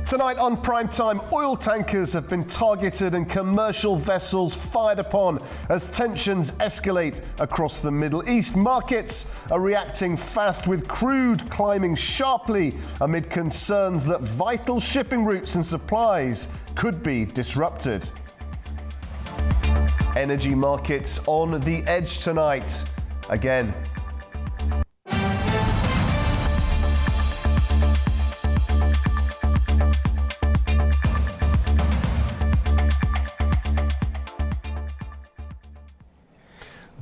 Tonight on Primetime, oil tankers have been targeted and commercial vessels fired upon as tensions escalate across the Middle East. Markets are reacting fast, with crude climbing sharply amid concerns that vital shipping routes and supplies could be disrupted. Energy markets on the edge tonight. Again.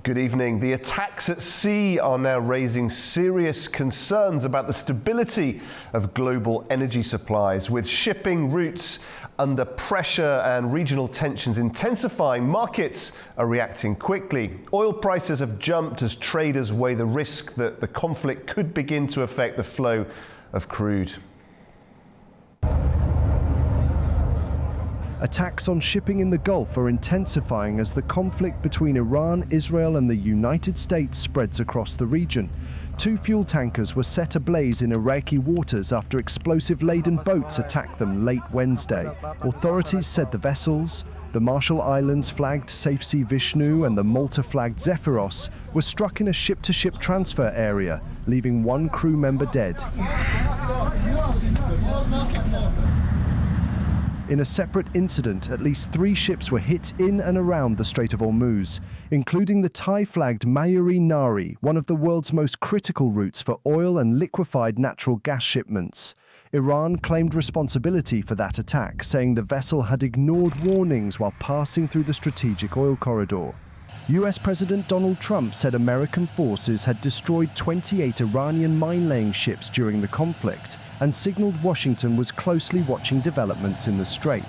Good evening. The attacks at sea are now raising serious concerns about the stability of global energy supplies. With shipping routes under pressure and regional tensions intensifying, markets are reacting quickly. Oil prices have jumped as traders weigh the risk that the conflict could begin to affect the flow of crude. Attacks on shipping in the Gulf are intensifying as the conflict between Iran, Israel and the United States spreads across the region. 2 fuel tankers were set ablaze in Iraqi waters after explosive-laden boats attacked them late Wednesday. Authorities said the vessels, the Marshall Islands-flagged Safe Sea Vishnu and the Malta-flagged Zephyros, were struck in a ship-to-ship transfer area, leaving 1 crew member dead. In a separate incident, at least 3 ships were hit in and around the Strait of Hormuz, including the Thai-flagged Mayuri Nari, one of the world's most critical routes for oil and liquefied natural gas shipments. Iran claimed responsibility for that attack, saying the vessel had ignored warnings while passing through the strategic oil corridor. US President Donald Trump said American forces had destroyed 28 Iranian mine-laying ships during the conflict and signaled Washington was closely watching developments in the strait.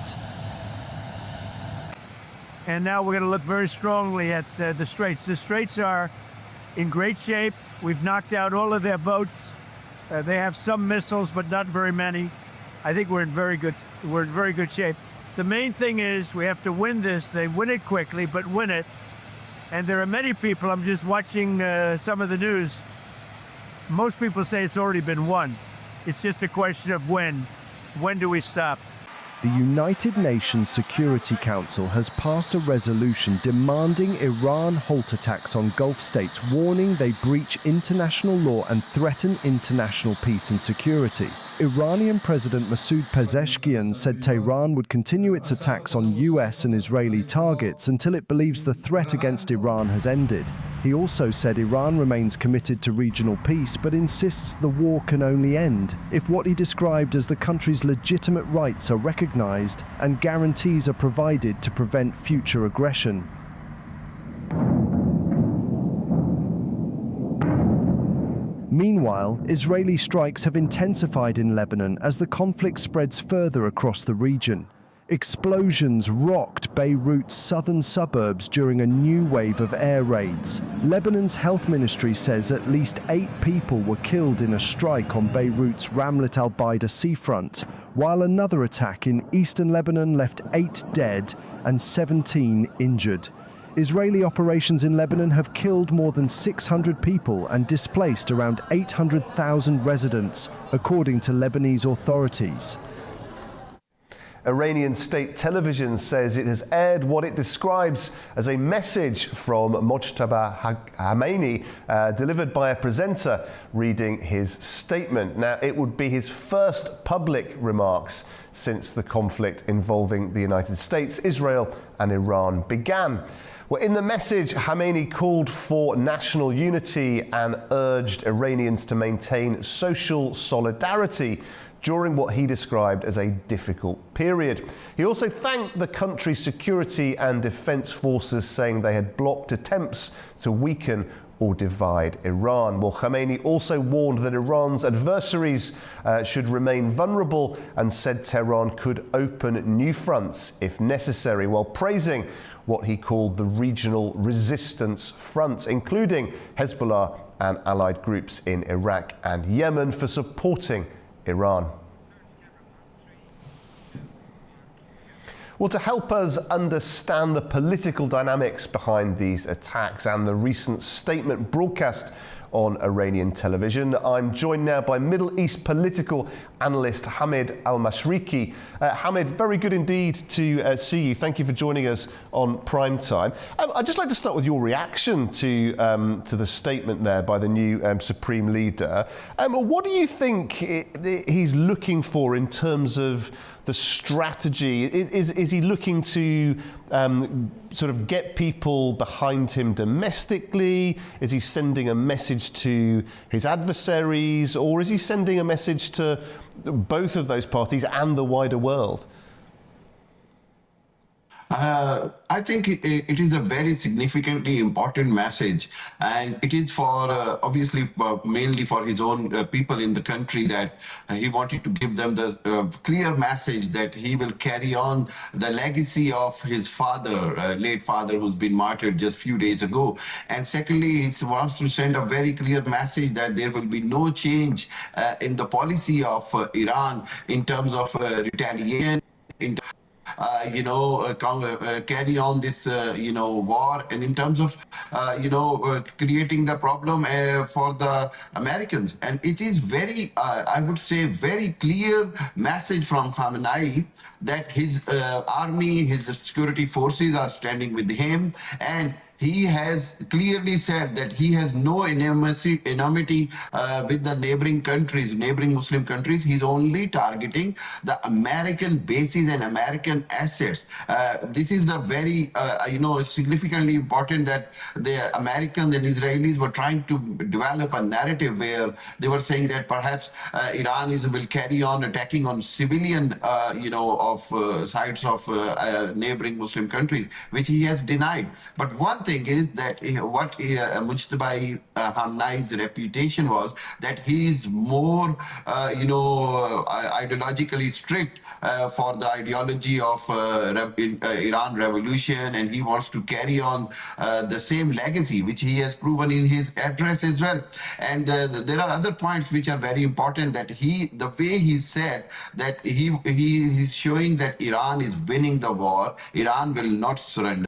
And now we're going to look very strongly at the straits. The straits are in great shape. We've knocked out all of their boats. They have some missiles, but not very many. I think we're in very good shape. The main thing is we have to win this. They win it quickly, but win it. And there are many people, I'm just watching some of the news, most people say it's already been won. It's just a question of when. When do we stop? The United Nations Security Council has passed a resolution demanding Iran halt attacks on Gulf states, warning they breach international law and threaten international peace and security. Iranian President Masoud Pezeshkian said Tehran would continue its attacks on US and Israeli targets until it believes the threat against Iran has ended. He also said Iran remains committed to regional peace, but insists the war can only end if what he described as the country's legitimate rights are recognized and guarantees are provided to prevent future aggression. Meanwhile, Israeli strikes have intensified in Lebanon as the conflict spreads further across the region. Explosions rocked Beirut's southern suburbs during a new wave of air raids. Lebanon's health ministry says at least 8 people were killed in a strike on Beirut's Ramlet al-Baida seafront, while another attack in eastern Lebanon left 8 dead and 17 injured. Israeli operations in Lebanon have killed more than 600 people and displaced around 800,000 residents, according to Lebanese authorities. Iranian state television says it has aired what it describes as a message from Mojtaba Khamenei, delivered by a presenter reading his statement. Now, it would be his first public remarks since the conflict involving the United States, Israel and Iran began. Well, in the message, Khamenei called for national unity and urged Iranians to maintain social solidarity during what he described as a difficult period. He also thanked the country's security and defense forces, saying they had blocked attempts to weaken or divide Iran. Well, Khamenei also warned that Iran's adversaries should remain vulnerable and said Tehran could open new fronts if necessary, while praising what he called the regional resistance front, including Hezbollah and allied groups in Iraq and Yemen, for supporting Iran. Well, to help us understand the political dynamics behind these attacks and the recent statement broadcast on Iranian television. I'm joined now by Middle East political analyst Hamid Al-Mashriki. Hamid, very good indeed to see you. Thank you for joining us on PrimeTime. I'd just like to start with your reaction to the statement there by the new Supreme Leader. What do you think he's looking for in terms of the strategy? Is he looking to sort of get people behind him domestically? Is he sending a message to his adversaries, or is he sending a message to both of those parties and the wider world? I think it is a very significantly important message, and it is for obviously mainly for his own people in the country, that he wanted to give them the clear message that he will carry on the legacy of his father, late father, who's been martyred just a few days ago. And secondly, he wants to send a very clear message that there will be no change in the policy of Iran in terms of retaliation, carry on this, war, and in terms of, creating the problem for the Americans. And it is very, I would say, very clear message from Khamenei that his army, his security forces are standing with him, and he has clearly said that he has no enmity with the neighboring countries, neighboring Muslim countries. He's only targeting the American bases and American assets. This is the very, significantly important, that the Americans and Israelis were trying to develop a narrative where they were saying that perhaps Iran will carry on attacking on civilian, sites of neighboring Muslim countries, which he has denied. But one thing is that what Mujtaba Khamenei's reputation was, that he is more, ideologically strict for the ideology of Iran revolution, and he wants to carry on the same legacy, which he has proven in his address as well. And there are other points which are very important, that the way he said that he's showing that Iran is winning the war, Iran will not surrender,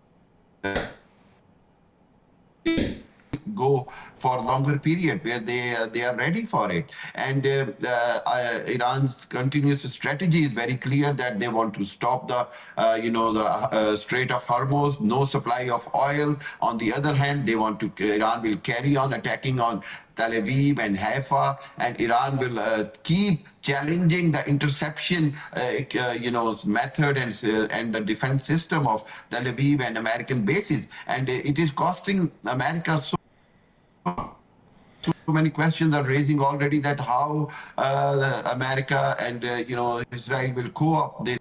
go for a longer period where they are ready for it. And Iran's continuous strategy is very clear, that they want to stop the Strait of Hormuz, no supply of oil. On the other hand, Iran will carry on attacking on Tel Aviv and Haifa, and Iran will keep challenging the interception, method and the defense system of Tel Aviv and American bases. And it is costing America so many questions are raising already, that how America and Israel will co-op this.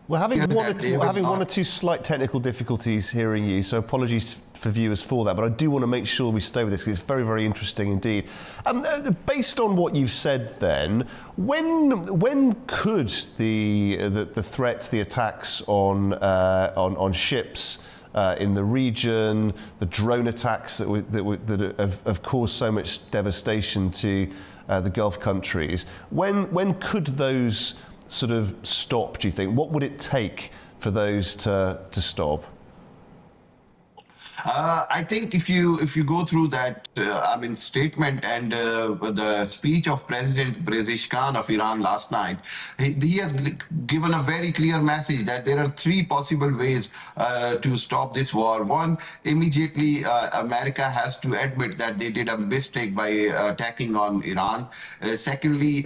We're having one or two slight technical difficulties hearing you, so apologies for viewers for that, but I do want to make sure we stay with this, because it's very, very interesting indeed. Based on what you've said then, when could the threats, the attacks on ships in the region, the drone attacks that have caused so much devastation to the Gulf countries, when could those sort of stop, do you think? What would it take for those to stop? I think if you go through that statement and the speech of President Pezeshkian of Iran last night, he has given a very clear message that there are three possible ways to stop this war. One, immediately America has to admit that they did a mistake by attacking on Iran. Secondly,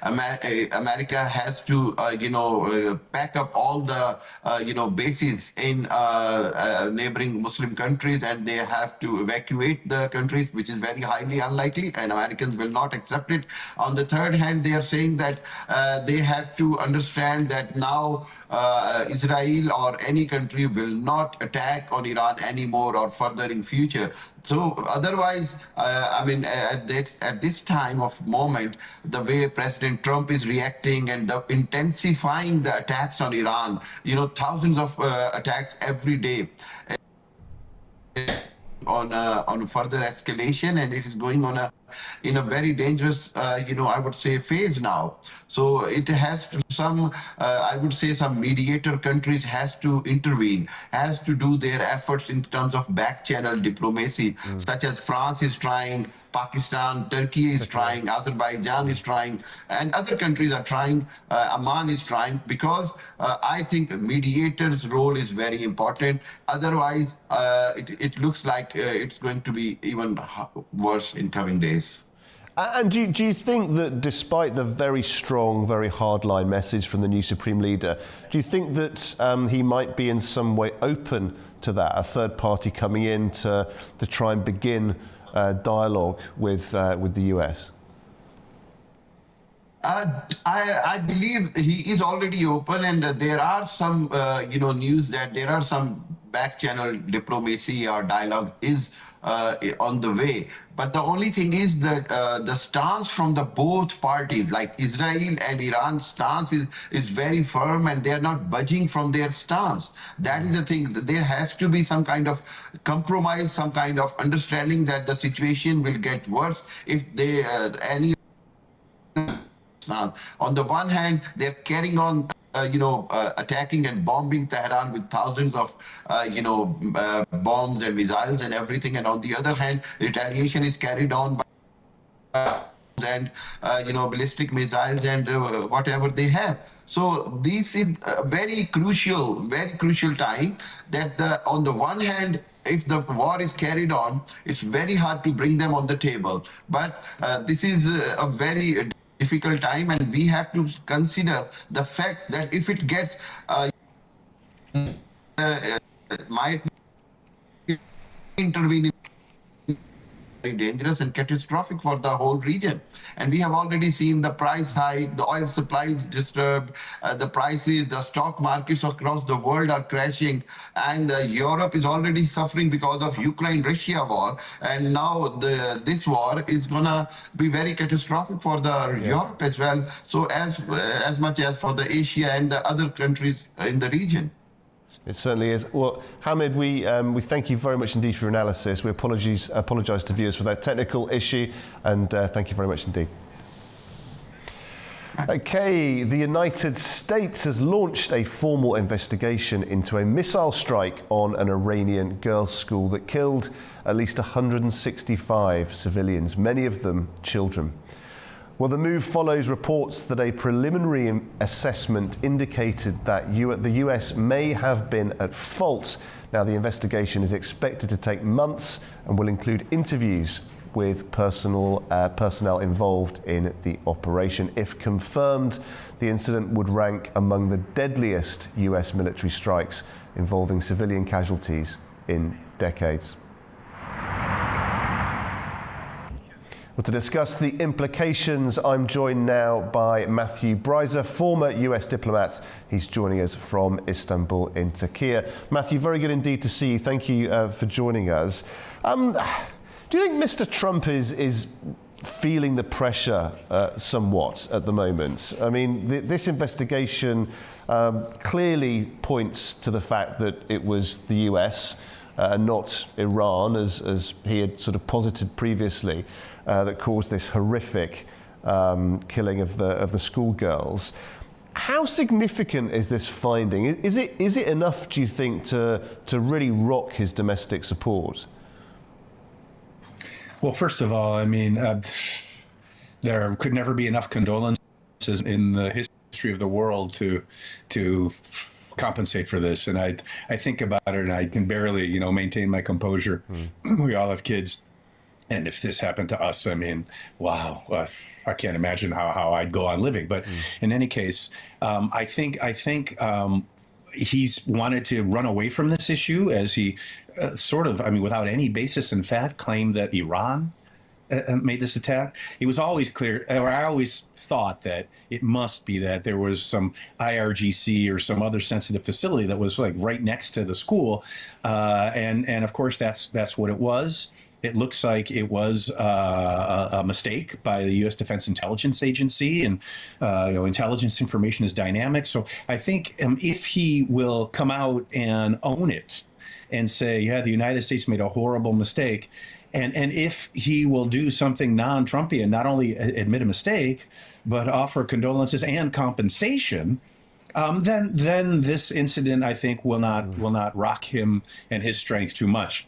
America has to pack up all the bases in neighboring Muslim countries, and they have to evacuate the countries, which is very highly unlikely, and Americans will not accept it. On the third hand, they are saying that they have to understand that now Israel or any country will not attack on Iran anymore or further in future. So otherwise, at this time of moment, the way President Trump is reacting and the intensifying the attacks on Iran, thousands of attacks every day, on further escalation, and it is going on a in a very dangerous, I would say, phase now. So it has to I would say some mediator countries has to intervene, has to do their efforts in terms of back channel diplomacy, such as France is trying, Pakistan, Turkey is trying, Azerbaijan is trying, and other countries are trying, Amman is trying, because I think mediator's role is very important. Otherwise, it looks like it's going to be even worse in coming days. And do you think that despite the very strong, very hardline message from the new Supreme Leader, do you think that he might be in some way open to that, a third party coming in to try and begin dialogue with the US? I believe he is already open, and there are some, news that there are some back channel diplomacy or dialogue is on the way. But the only thing is that the stance from the both parties, like Israel and Iran's stance is very firm, and they're not budging from their stance. That is the thing. There has to be some kind of compromise, some kind of understanding that the situation will get worse if they any. On the one hand, they're carrying on, attacking and bombing Tehran with thousands of, bombs and missiles and everything. And on the other hand, retaliation is carried on by and, ballistic missiles and whatever they have. So this is a very crucial time that on the one hand, if the war is carried on, it's very hard to bring them on the table. But this is a very difficult time, and we have to consider the fact that if it gets might intervene, very dangerous and catastrophic for the whole region. And we have already seen the price hike, the oil supply is disturbed, the prices, the stock markets across the world are crashing, and Europe is already suffering because of Ukraine-Russia war. And now this war is gonna be very catastrophic for the Europe as well. So as much as for the Asia and the other countries in the region. It certainly is. Well, Hamid, we thank you very much indeed for your analysis. We apologise to viewers for that technical issue, and thank you very much indeed. Okay, the United States has launched a formal investigation into a missile strike on an Iranian girls' school that killed at least 165 civilians, many of them children. Well, the move follows reports that a preliminary assessment indicated that the US may have been at fault. Now, the investigation is expected to take months and will include interviews with personnel involved in the operation. If confirmed, the incident would rank among the deadliest US military strikes involving civilian casualties in decades. Well, to discuss the implications, I'm joined now by Matthew Breiser, former US diplomat. He's joining us from Istanbul in Turkey. Matthew, very good indeed to see you. Thank you for joining us. Do you think Mr. Trump is feeling the pressure somewhat at the moment? I mean, this investigation clearly points to the fact that it was the US and not Iran, as he had sort of posited previously, that caused this horrific killing of the schoolgirls. How significant is this finding? Is it enough, do you think, to really rock his domestic support? Well, first of all, I mean, there could never be enough condolences in the history of the world to compensate for this. And I think about it, and I can barely, maintain my composure. We all have kids. And if this happened to us, I mean, wow, I can't imagine how I'd go on living. But in any case, I think he's wanted to run away from this issue, as he without any basis in fact, claimed that Iran made this attack. It was always clear, or I always thought that it must be that there was some IRGC or some other sensitive facility that was like right next to the school, and of course that's what it was. It looks like it was a mistake by the U.S. Defense Intelligence Agency, and intelligence information is dynamic. So I think if he will come out and own it and say, yeah, the United States made a horrible mistake, And if he will do something non-Trumpian, not only admit a mistake, but offer condolences and compensation, then this incident, I think, will not rock him and his strength too much.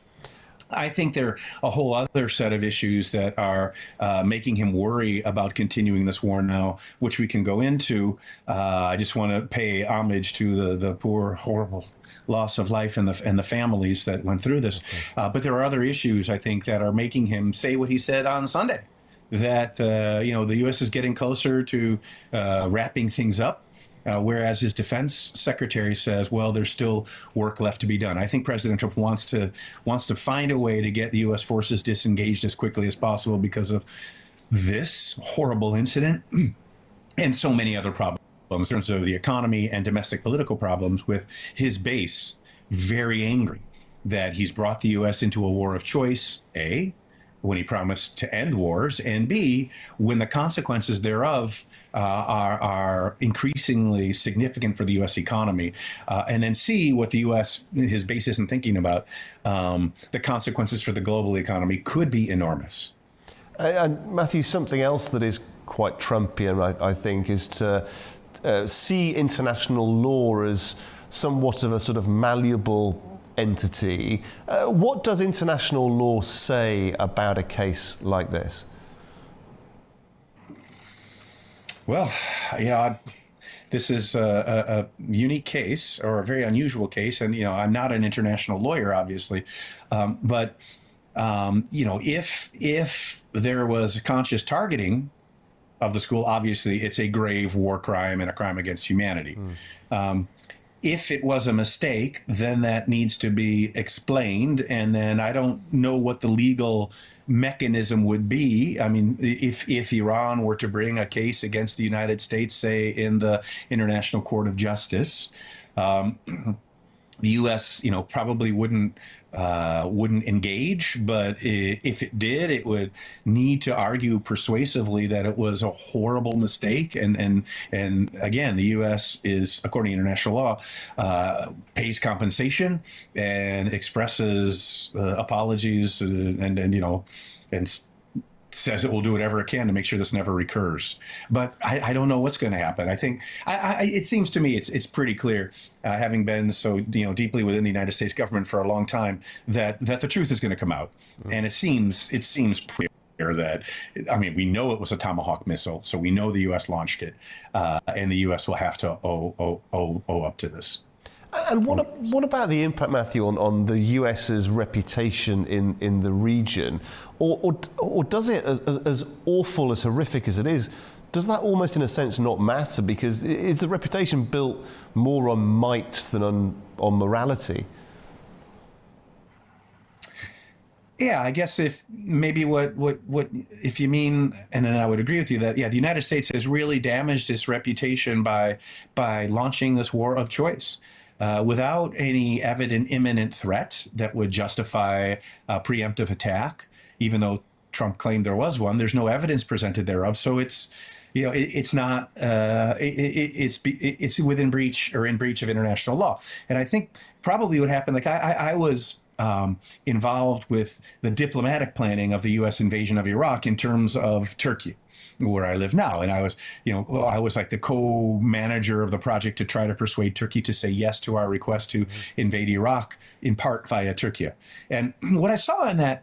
I think there are a whole other set of issues that are making him worry about continuing this war now, which we can go into. I just want to pay homage to the poor, horrible loss of life and the families that went through this. But there are other issues, I think, that are making him say what he said on Sunday, that the U.S. is getting closer to wrapping things up. Whereas his defense secretary says, well, there's still work left to be done. I think President Trump wants to find a way to get the U.S. forces disengaged as quickly as possible because of this horrible incident and so many other problems in terms of the economy and domestic political problems, with his base very angry that he's brought the U.S. into a war of choice, A, when he promised to end wars, and B, when the consequences thereof are increasingly significant for the U.S. economy, and then C, what the U.S. his base isn't thinking about, the consequences for the global economy could be enormous. And Matthew, something else that is quite Trumpian, I think, is to see international law as somewhat of a sort of malleable entity. What does international law say about a case like this? Well, yeah, this is a unique case, or a very unusual case, and I'm not an international lawyer, obviously, but if there was conscious targeting of the school, obviously it's a grave war crime and a crime against humanity. If it was a mistake, then that needs to be explained, and then I don't know what the legal mechanism would be. I mean, if Iran were to bring a case against the United States, say in the International Court of Justice, the U.S., probably wouldn't engage, but if it did, it would need to argue persuasively that it was a horrible mistake. And again, the U.S. is, according to international law, pays compensation and expresses apologies and says it will do whatever it can to make sure this never recurs. But I don't know what's going to happen. I think it seems to me it's pretty clear, having been so deeply within the United States government for a long time, that the truth is going to come out. And it seems clear that, we know it was a Tomahawk missile, so we know the U.S. launched it, and the U.S. will have to owe up to this. And what about the impact, Matthew, on the US's reputation in the region? Or does it, as awful, as horrific as it is, does that almost in a sense not matter? Because is the reputation built more on might than on morality? Yeah, I guess if you mean, and then I would agree with you that, the United States has really damaged its reputation by launching this war of choice. Without any evident imminent threat that would justify a preemptive attack, even though Trump claimed there was one, there's no evidence presented thereof. So it's not it's within breach or in breach of international law. And I think probably what happened, like I was involved with the diplomatic planning of the U.S. invasion of Iraq in terms of Turkey, where I live now. And I was like the co-manager of the project to try to persuade Turkey to say yes to our request to invade Iraq, in part via Turkey. And what I saw in that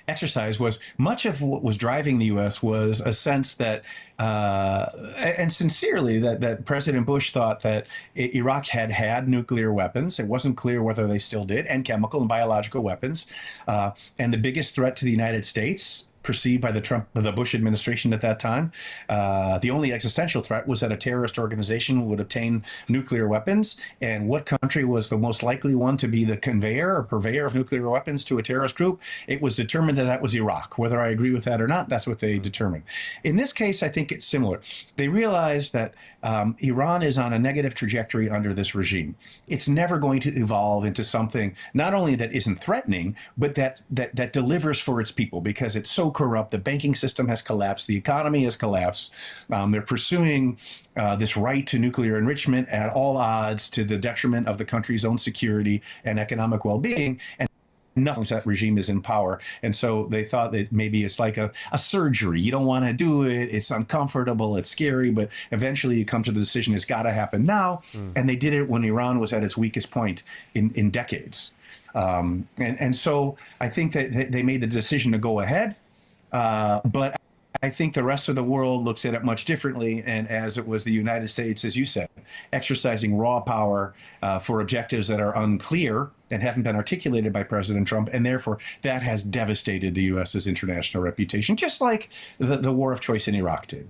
exercise was much of what was driving the U.S. was a sense that, and sincerely, that President Bush thought that Iraq had nuclear weapons. It wasn't clear whether they still did, and chemical and biological weapons. And the biggest threat to the United States, perceived by the Bush administration at that time, the only existential threat was that a terrorist organization would obtain nuclear weapons. And what country was the most likely one to be the conveyor or purveyor of nuclear weapons to a terrorist group? It was determined that was Iraq. Whether I agree with that or not, that's what they determined. In this case, I think it's similar. They realized that Iran is on a negative trajectory under this regime. It's never going to evolve into something not only that isn't threatening, but that delivers for its people, because it's so corrupt. The banking system has collapsed. The economy has collapsed. They're pursuing this right to nuclear enrichment at all odds, to the detriment of the country's own security and economic well-being. And nothing that regime is in power. And so they thought that maybe it's like a surgery. You don't want to do it. It's uncomfortable. It's scary. But eventually you come to the decision it's got to happen now. And they did it when Iran was at its weakest point in decades. And so I think that they made the decision to go ahead. But I think the rest of the world looks at it much differently. And as it was the United States, as you said, exercising raw power for objectives that are unclear and haven't been articulated by President Trump. And therefore, that has devastated the U.S.'s international reputation, just like the war of choice in Iraq did.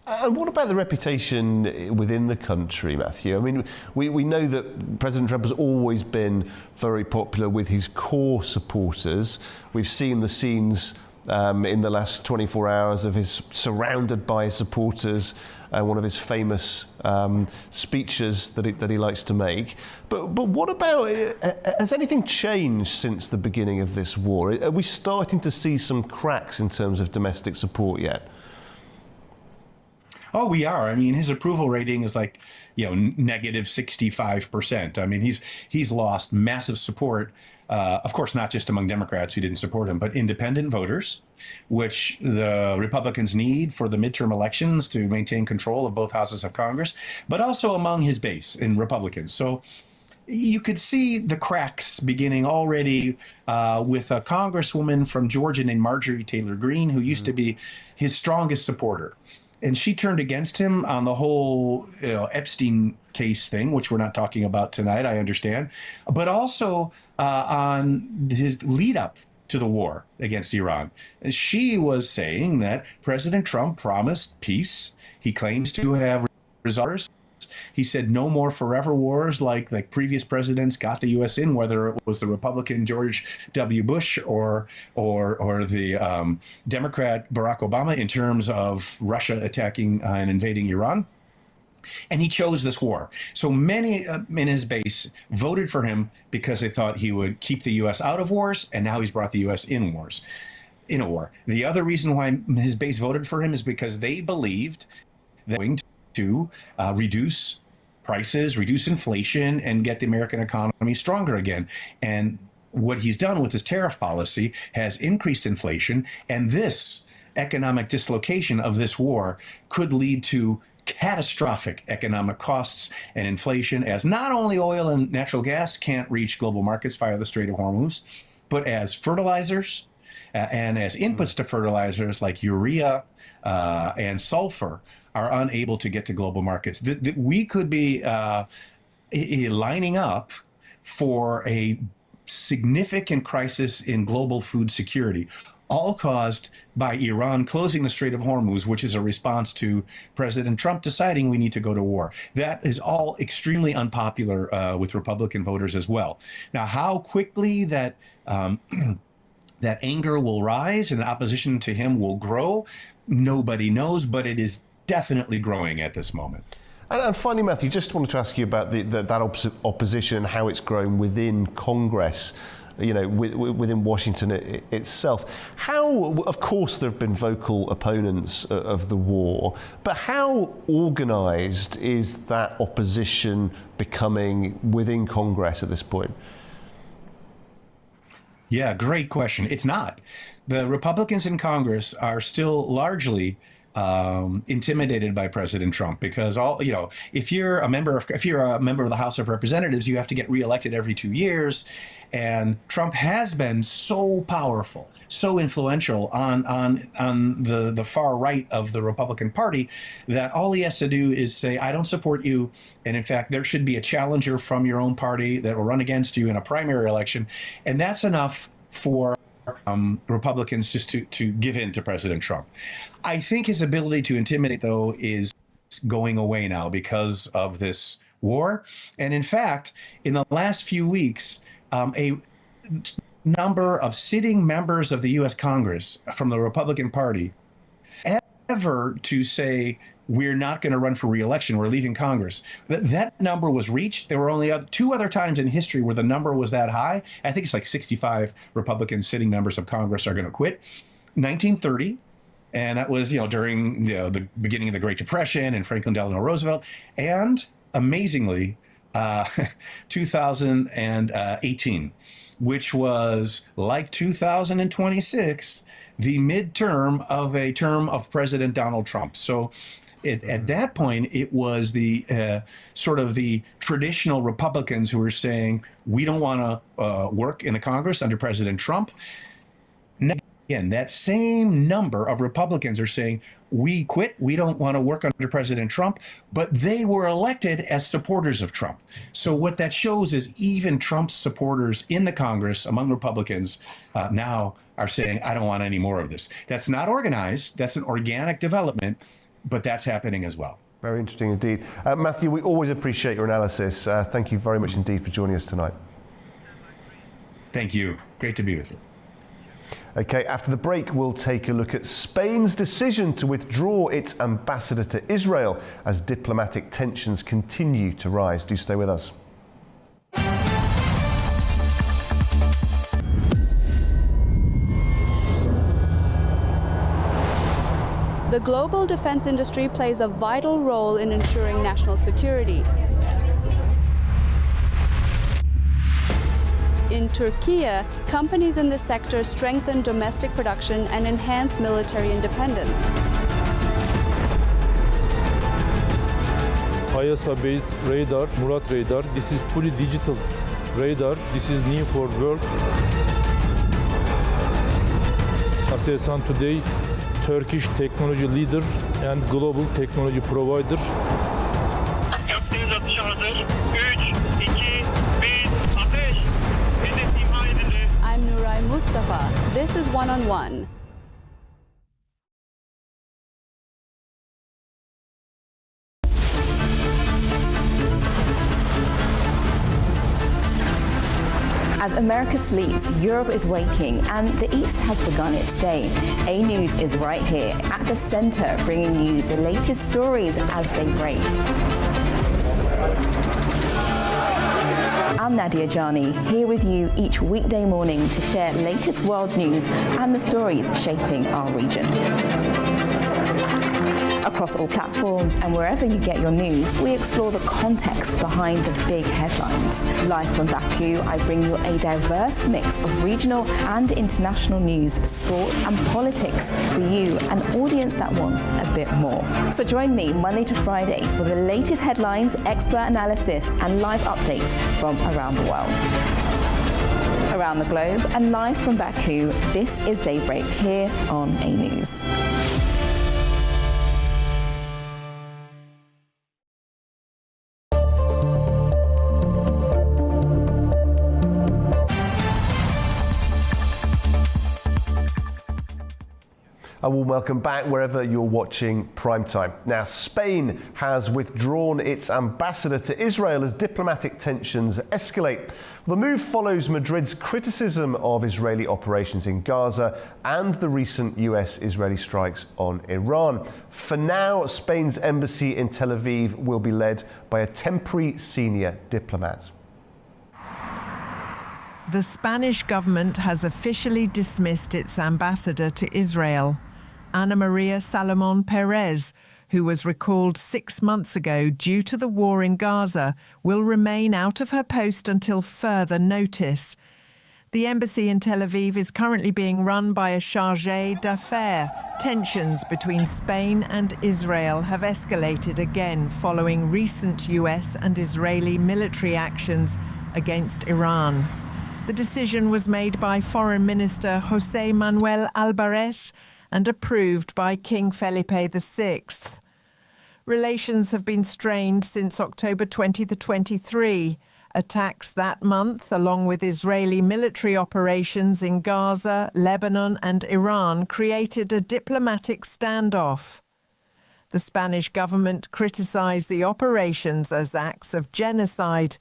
And what about the reputation within the country, Matthew? I mean, we know that President Trump has always been very popular with his core supporters. We've seen the scenes in the last 24 hours of his surrounded by supporters, one of his famous speeches that he likes to make. But what about, has anything changed since the beginning of this war? Are we starting to see some cracks in terms of domestic support yet? Oh, we are. I mean, his approval rating is like, negative 65%. I mean, he's lost massive support. Of course, not just among Democrats who didn't support him, but independent voters, which the Republicans need for the midterm elections to maintain control of both houses of Congress, but also among his base in Republicans. So you could see the cracks beginning already with a congresswoman from Georgia named Marjorie Taylor Greene, who used to be his strongest supporter. And she turned against him on the whole Epstein case thing, which we're not talking about tonight, I understand, but also on his lead up to the war against Iran. And she was saying that President Trump promised peace. He claims to have resolved. He said no more forever wars like previous presidents got the U.S. in, whether it was the Republican George W. Bush or the Democrat Barack Obama in terms of Russia attacking and invading Iran. And he chose this war. So many in his base voted for him because they thought he would keep the U.S. out of wars, and now he's brought the U.S. in a war. The other reason why his base voted for him is because they believed that going to reduce prices, reduce inflation, and get the American economy stronger again. And what he's done with his tariff policy has increased inflation, and this economic dislocation of this war could lead to catastrophic economic costs and inflation, as not only oil and natural gas can't reach global markets via the Strait of Hormuz, but as fertilizers and as inputs to fertilizers like urea and sulfur are unable to get to global markets. We could be lining up for a significant crisis in global food security, all caused by Iran closing the Strait of Hormuz, which is a response to President Trump deciding we need to go to war. That is all extremely unpopular with Republican voters as well. Now, how quickly that that anger will rise and opposition to him will grow, nobody knows, but it is definitely growing at this moment. And finally, Matthew, just wanted to ask you about that opposition and how it's grown within Congress, within Washington itself. How, of course, there have been vocal opponents of the war, but how organised is that opposition becoming within Congress at this point? Yeah, great question. It's not. The Republicans in Congress are still largely intimidated by President Trump because if you're a member of the House of Representatives, you have to get reelected every 2 years, and Trump has been so powerful, so influential on the far right of the Republican Party that all he has to do is say, I don't support you, and in fact there should be a challenger from your own party that will run against you in a primary election, and that's enough for Republicans just to give in to President Trump. I think his ability to intimidate, though, is going away now because of this war. And in fact, in the last few weeks, a number of sitting members of the U.S. Congress from the Republican Party ever to say, we're not going to run for re-election, we're leaving Congress. That number was reached. There were only two other times in history where the number was that high. I think it's like 65 Republican sitting members of Congress are going to quit. 1930, and that was during the beginning of the Great Depression and Franklin Delano Roosevelt. And amazingly, 2018, which was, like 2026, the midterm of a term of President Donald Trump. So at that point, it was the sort of the traditional Republicans who were saying, we don't want to work in the Congress under President Trump. Now, again, that same number of Republicans are saying, we quit, we don't want to work under President Trump, but they were elected as supporters of Trump. So what that shows is even Trump's supporters in the Congress among Republicans now are saying, I don't want any more of this. That's not organized, that's an organic development, but that's happening as well. Very interesting indeed. Matthew, we always appreciate your analysis. Thank you very much indeed for joining us tonight. Thank you. Great to be with you. Okay, after the break, we'll take a look at Spain's decision to withdraw its ambassador to Israel as diplomatic tensions continue to rise. Do stay with us. The global defense industry plays a vital role in ensuring national security. In Turkey, companies in this sector strengthen domestic production and enhance military independence. ISA-based radar, Murat radar. This is fully digital radar. This is new for world. Aselsan today, Turkish technology leader and global technology provider. Gökdeniz atışı hazır. 3, 2, 1, ateş. Hedef imha edildi. I'm Nuray Mustafa. This is One on One. As America sleeps, Europe is waking, and the East has begun its day. A News is right here at the center, bringing you the latest stories as they break. I'm Nadia Jani, here with you each weekday morning to share latest world news and the stories shaping our region. Across all platforms and wherever you get your news, we explore the context behind the big headlines. Live from Baku, I bring you a diverse mix of regional and international news, sport and politics for you, an audience that wants a bit more. So join me Monday to Friday for the latest headlines, expert analysis and live updates from around the world. Around the globe and live from Baku, this is Daybreak here on A News. A warm welcome back wherever you're watching Primetime. Now, Spain has withdrawn its ambassador to Israel as diplomatic tensions escalate. The move follows Madrid's criticism of Israeli operations in Gaza and the recent US-Israeli strikes on Iran. For now, Spain's embassy in Tel Aviv will be led by a temporary senior diplomat. The Spanish government has officially dismissed its ambassador to Israel. Ana Maria Salomon Perez, who was recalled 6 months ago due to the war in Gaza, will remain out of her post until further notice. The embassy in Tel Aviv is currently being run by a chargé d'affaires. Tensions between Spain and Israel have escalated again following recent US and Israeli military actions against Iran. The decision was made by Foreign Minister José Manuel Álvarez and approved by King Felipe VI. Relations have been strained since October 2023. Attacks that month, along with Israeli military operations in Gaza, Lebanon and Iran, created a diplomatic standoff. The Spanish government criticised the operations as acts of genocide.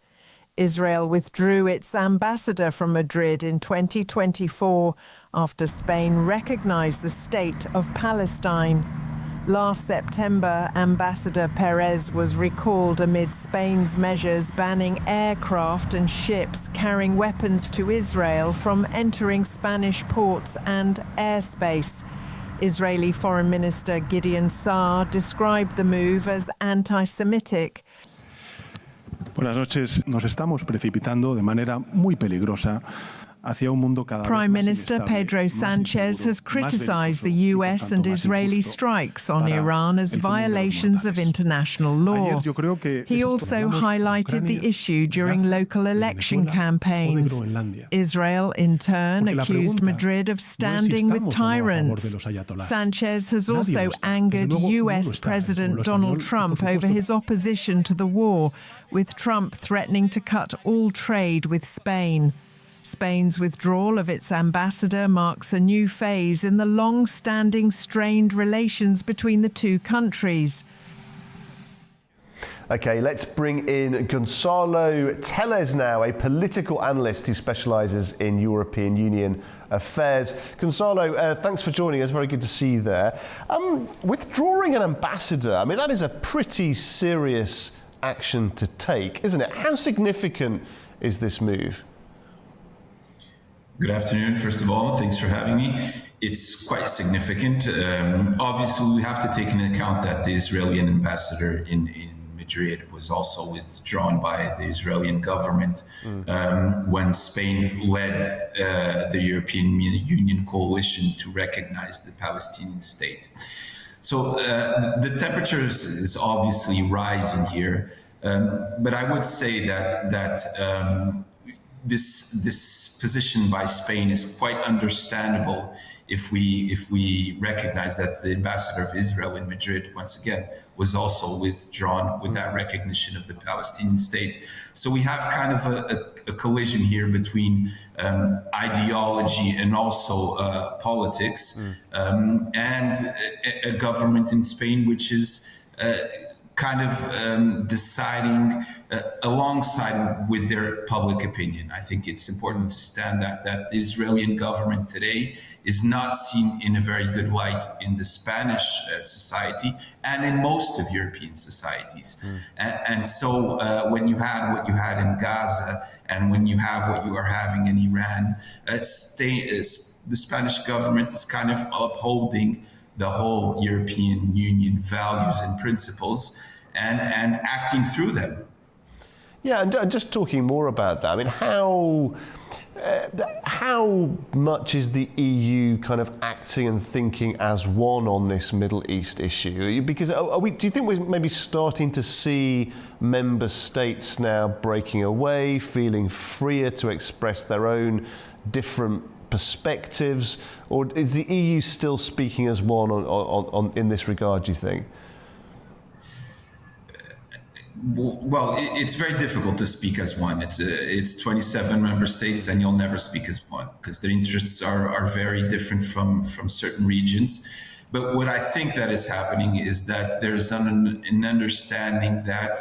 Israel withdrew its ambassador from Madrid in 2024 after Spain recognised the state of Palestine. Last September, Ambassador Perez was recalled amid Spain's measures banning aircraft and ships carrying weapons to Israel from entering Spanish ports and airspace. Israeli Foreign Minister Gideon Saar described the move as anti-Semitic. Buenas noches. Nos estamos precipitando de manera muy peligrosa hacia un mundo cada vez Prime más Minister inestable, Pedro más Sanchez inseguro, has más criticized the belicoso y, por US tanto, and más Israeli injusto strikes on para Iran as el común de los violations of mortales. international law. Ayer yo creo que He esos also hablamos de highlighted the Ucrania, issue de during Gaza, local de election Venezuela o de campaigns. Groenlandia. Israel, in turn, Porque la accused pregunta Madrid of no es si standing with estamos o no a favor de tyrants. los ayatolás. Sanchez has Nadie also lo está. Desde angered luego, no lo US está el President pueblo Donald español y, por Trump over supuesto, his opposition to the war, with Trump threatening to cut all trade with Spain. Spain's withdrawal of its ambassador marks a new phase in the long-standing strained relations between the two countries. Okay, let's bring in Gonzalo Tellez now, a political analyst who specialises in European Union affairs. Gonzalo, thanks for joining us. Very good to see you there. Withdrawing an ambassador, I mean, that is a pretty serious action to take, isn't it? How significant is this move? Good afternoon, first of all. Thanks for having me. It's quite significant. Obviously, we have to take into account that the Israeli ambassador in Madrid was also withdrawn by the Israeli government when Spain led the European Union coalition to recognize the Palestinian state. So the temperature is obviously rising here, but I would say that this position by Spain is quite understandable if we recognize that the ambassador of Israel in Madrid, once again, was also withdrawn with that recognition of the Palestinian state. So we have kind of a collision here between ideology and also politics, and a government in Spain which is kind of deciding alongside with their public opinion. I think it's important to stand that the Israeli government today is not seen in a very good light in the Spanish society and in most of European societies. And so when you had what you had in Gaza and when you have what you are having in Iran, the Spanish government is kind of upholding the whole European Union values and principles and acting through them. Yeah, and just talking more about that, I mean, how much is the EU kind of acting and thinking as one on this Middle East issue? Because do you think we're maybe starting to see member states now breaking away, feeling freer to express their own different perspectives, or is the EU still speaking as one on in this regard, do you think? Well, it's very difficult to speak as one. It's 27 member states, and you'll never speak as one because their interests are very different from certain regions. But what I think that is happening is that there's an understanding that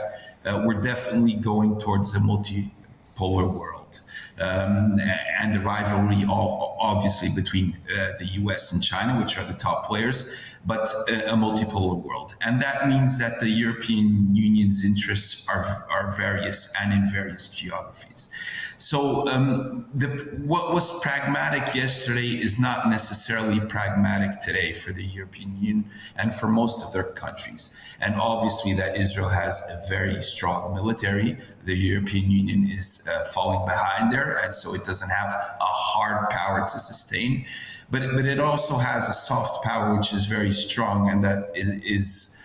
we're definitely going towards a multipolar world. And the rivalry, obviously, between the US and China, which are the top players, but a multipolar world. And that means that the European Union's interests are various and in various geographies. So what was pragmatic yesterday is not necessarily pragmatic today for the European Union and for most of their countries. And obviously that Israel has a very strong military. The European Union is falling behind there, and so it doesn't have a hard power to sustain. But it also has a soft power which is very strong, and that is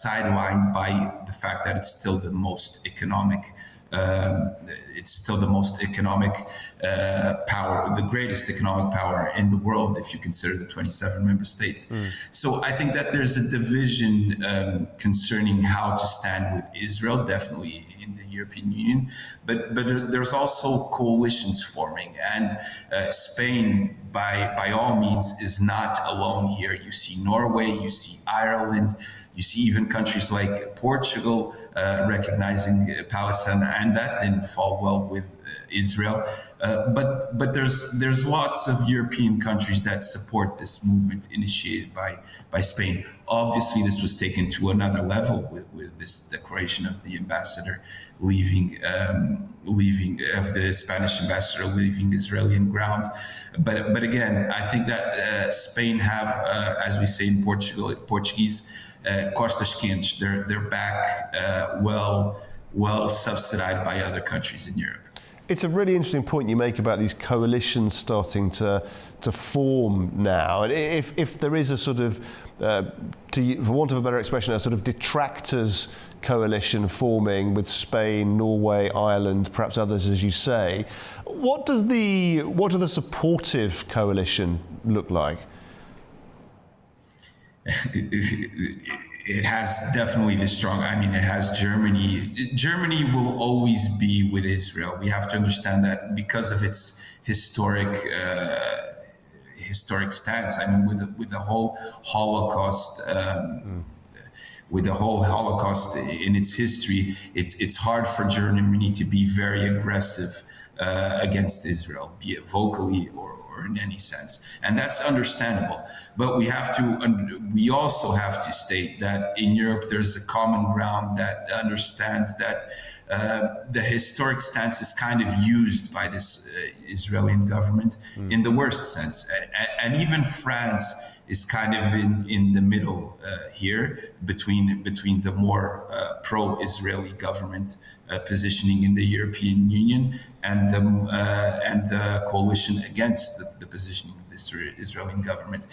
sidelined by the fact that it's still the most economic. Power, the greatest economic power in the world, if you consider the 27 member states. So I think that there's a division concerning how to stand with Israel, definitely in the European Union, but there's also coalitions forming, and Spain, by all means, is not alone here. You see Norway, you see Ireland, you see even countries like Portugal recognizing Palestine, and that didn't fall well with Israel. But there's lots of European countries that support this movement initiated by Spain. Obviously, this was taken to another level with this declaration of the ambassador leaving of the Spanish ambassador leaving Israeli ground. But again, I think that Spain have, as we say in Portuguese, costas quentes. They're back well well subsidized by other countries in Europe. It's a really interesting point you make about these coalitions starting to form now. And if there is a sort of, for want of a better expression, a sort of detractors coalition forming with Spain, Norway, Ireland, perhaps others, as you say, what does the supportive coalition look like? It has definitely the strong, it has Germany. Germany will always be with Israel. We have to understand that because of its historic stance. With the whole Holocaust, in its history, it's hard for Germany to be very aggressive against Israel, be it vocally or in any sense, and that's understandable. But we also have to state that in Europe there's a common ground that understands that the historic stance is kind of used by this Israeli government in the worst sense, and even France is kind of in the middle here between the more pro-Israeli government positioning in the European Union and the coalition against the positioning of the Israeli government.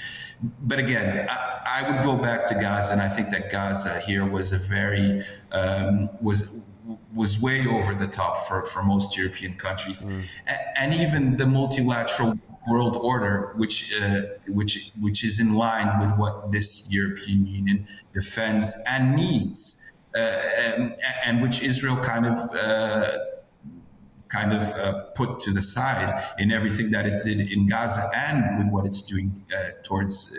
But again, I would go back to Gaza, and I think that Gaza here was a very was way over the top for most European countries, and even the multilateral world order, which is in line with what this European Union defends and needs, and which Israel kind of put to the side in everything that it did in Gaza and with what it's doing towards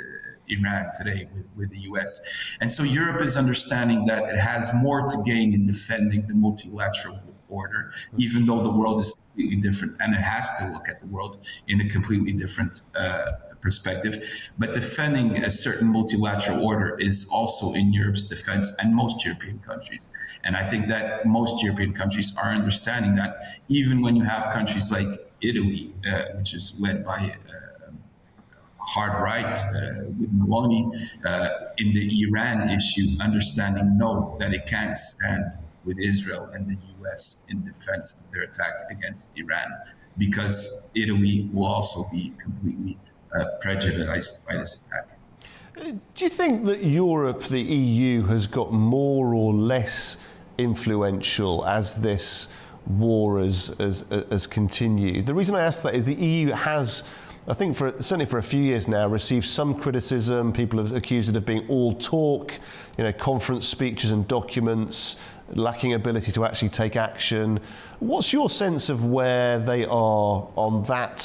Iran today with the US. And so Europe is understanding that it has more to gain in defending the multilateral order, even though the world is completely different, and it has to look at the world in a completely different perspective. But defending a certain multilateral order is also in Europe's defense and most European countries. And I think that most European countries are understanding that, even when you have countries like Italy, which is led by hard right with Meloni in the Iran issue, understanding that it can't stand with Israel and the US in defense of their attack against Iran, because Italy will also be completely prejudiced by this attack. Do you think that Europe, the EU, has got more or less influential as this war has continued? The reason I ask that is the EU has, I think certainly for a few years now, received some criticism. People have accused it of being all talk, conference speeches and documents, lacking ability to actually take action. What's your sense of where they are on that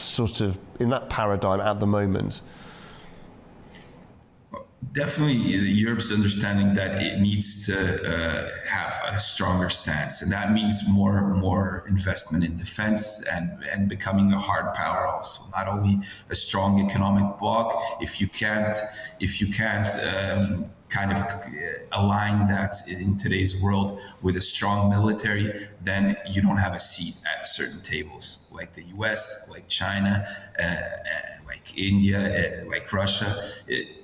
in that paradigm at the moment? Definitely, Europe's understanding that it needs to have a stronger stance, and that means more investment in defense and becoming a hard power. Also, not only a strong economic bloc. If you can't kind of align that in today's world with a strong military, then you don't have a seat at certain tables, like the US, like China, like India, like Russia.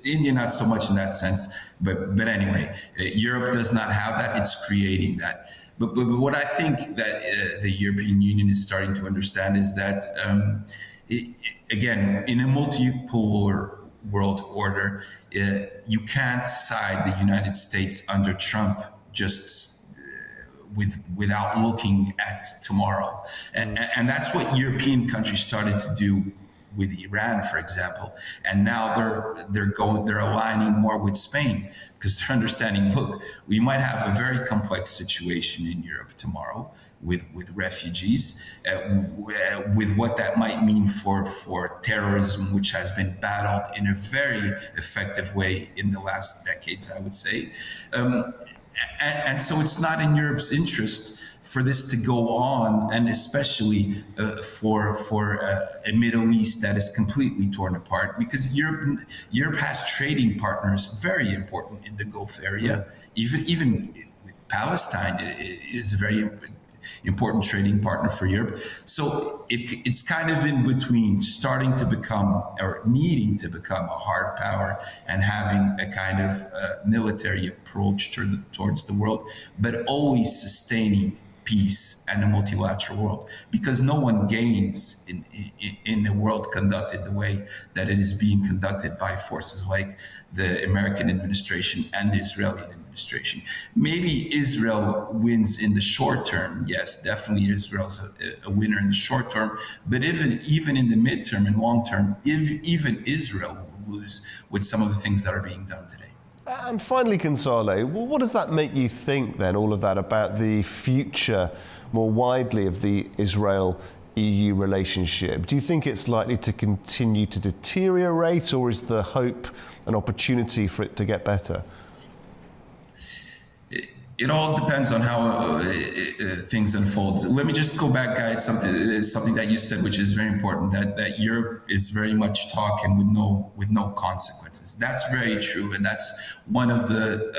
India, not so much in that sense, but anyway, Europe does not have that. It's creating that. But what I think that the European Union is starting to understand is that, again, in a multipolar world order, you can't side the United States under Trump just without looking at tomorrow. And that's what European countries started to do with Iran, for example. And now they're aligning more with Spain, because they're understanding, look, we might have a very complex situation in Europe tomorrow with refugees, with what that might mean for terrorism, which has been battled in a very effective way in the last decades, I would say. And so it's not in Europe's interest for this to go on, and especially for a Middle East that is completely torn apart, because Europe has trading partners very important in the Gulf area. Even with Palestine is very important. important trading partner for Europe. So it's kind of in between starting to become or needing to become a hard power and having a kind of military approach towards the world, but always sustaining peace and a multilateral world, because no one gains in a world conducted the way that it is being conducted by forces like the American administration and the Israeli administration. Maybe Israel wins in the short term. Yes, definitely Israel's a winner in the short term, but even in the midterm and long term, even Israel will lose with some of the things that are being done today. And finally, Gonzalo, what does that make you think then, all of that, about the future more widely of the Israel-EU relationship? Do you think it's likely to continue to deteriorate, or is there hope and opportunity for it to get better? It all depends on how things unfold. Let me just go back, Guy, something that you said, which is very important, that Europe is very much talking with no consequences. That's very true, and that's one of the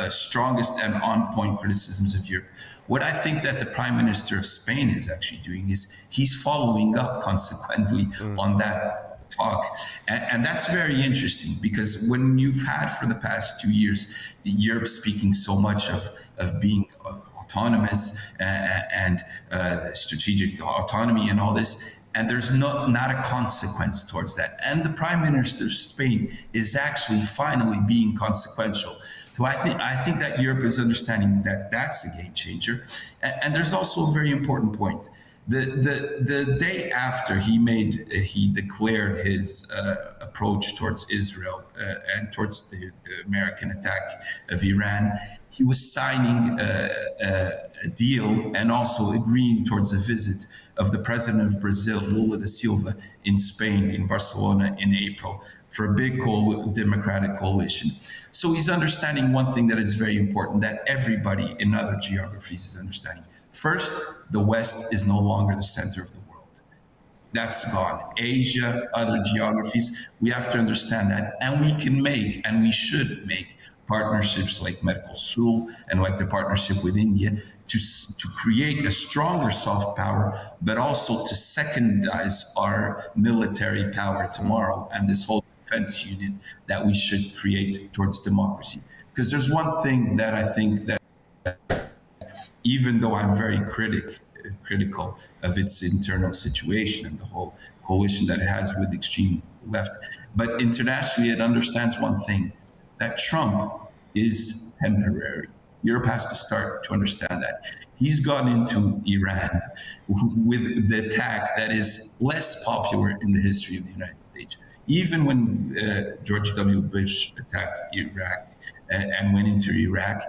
strongest and on-point criticisms of Europe. What I think that the Prime Minister of Spain is actually doing is he's following up consequently on that talk. And that's very interesting, because when you've had for the past 2 years, Europe speaking so much of being autonomous and strategic autonomy and all this, and there's not a consequence towards that. And the Prime Minister of Spain is actually finally being consequential. So I think that Europe is understanding that that's a game changer. And there's also a very important point. The day after he declared his approach towards Israel and towards the American attack of Iran, he was signing a deal and also agreeing towards a visit of the president of Brazil, Lula da Silva, in Spain, in Barcelona in April, for a big democratic coalition. So he's understanding one thing that is very important, that everybody in other geographies is understanding. First, the West is no longer the center of the world. That's gone. Asia, other geographies, we have to understand that. And we can make, and we should make, partnerships like Mercosur and like the partnership with India to create a stronger soft power, but also to secondize our military power tomorrow and this whole defense union that we should create towards democracy. Because there's one thing that I think that, even though I'm very critical of its internal situation and the whole coalition that it has with the extreme left, but internationally it understands one thing, that Trump is temporary. Europe has to start to understand that. He's gone into Iran with the attack that is less popular in the history of the United States. Even when George W. Bush attacked Iraq and went into Iraq,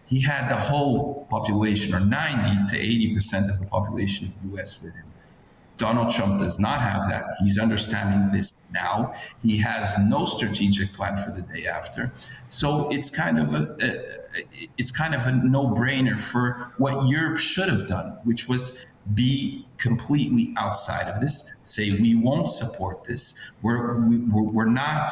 he had the whole population, or 90 to 80% of the population of the US with him. Donald Trump does not have that. He's understanding this now. He has no strategic plan for the day after. So it's kind of a no-brainer for what Europe should have done, which was be completely outside of this, say we won't support this, we're not